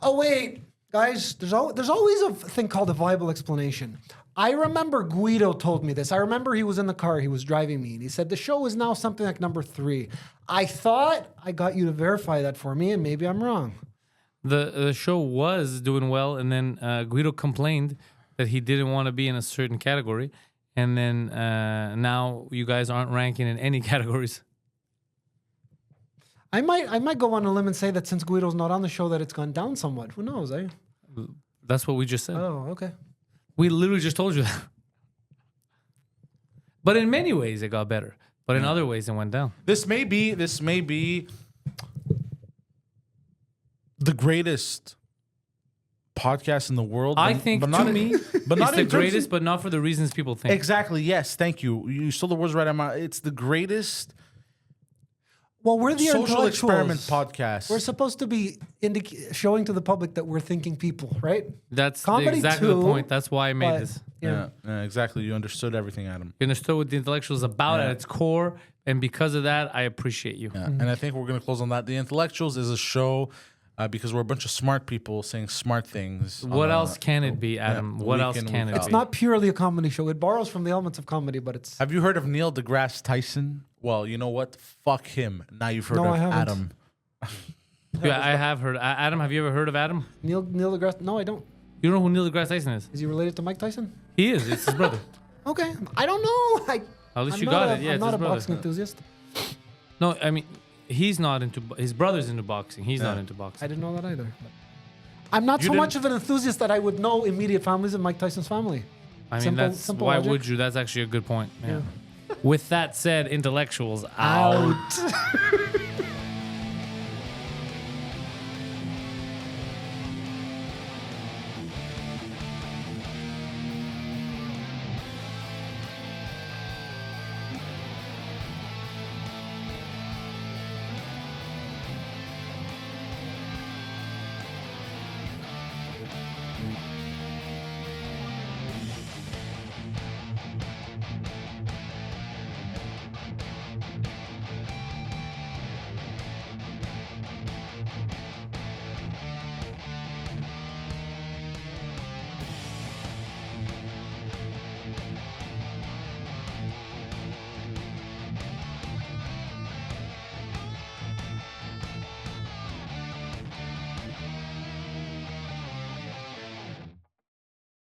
Oh wait, guys. There's always a thing called a viable explanation. I remember Guido told me this. I remember he was in the car. He was driving me, and he said the show is now something like number 3. I thought I got you to verify that for me, and maybe I'm wrong. The show was doing well, and then Guido complained that he didn't want to be in a certain category, and then now you guys aren't ranking in any categories. I might go on a limb and say that since Guido's not on the show, that it's gone down somewhat. Who knows, eh? That's what we just said. Oh, okay. We literally just told you that. But in many ways, it got better. But in other ways, it went down. This may be the greatest podcast in the world. I think, but to not me, but not it's the in terms greatest, of- but not for the reasons people think. Exactly. Yes. Thank you. You stole the words right out of my. It's the greatest Well, we're the social experiment intellectuals. podcast. We're supposed to be showing to the public that we're thinking people, right? That's Comedy exactly too, the point. That's why I made But, this. yeah, exactly. You understood everything, Adam. You understood what the intellectual is about at its core, and because of that, I appreciate you. Yeah. And I think we're going to close on that. The Intellectuals is a show because we're a bunch of smart people saying smart things. What else can it be, Adam? What week else in, can week it out. be? It's not purely a comedy show. It borrows from the elements of comedy, but it's... Have you heard of Neil deGrasse Tyson? Well, you know what? Fuck him. Now you've heard No, of I haven't. Adam. Yeah, I have heard. Adam, have you ever heard of Adam? Neil deGrasse... No, I don't. You don't know who Neil deGrasse Tyson is? Is he related to Mike Tyson? He is. It's his brother. Okay. I don't know. At least I'm you not got a- it. Yeah, I'm it's not his a brother. boxing enthusiast. No, I mean, he's not into. His brother's into boxing. He's not Yeah. into I boxing. didn't know that either. I'm not You so didn't- much of an enthusiast that I would know immediate families of Mike Tyson's family. I mean, Simple- that's simple why logic. would you? That's actually a good point. Yeah. With that said, intellectuals out. Out.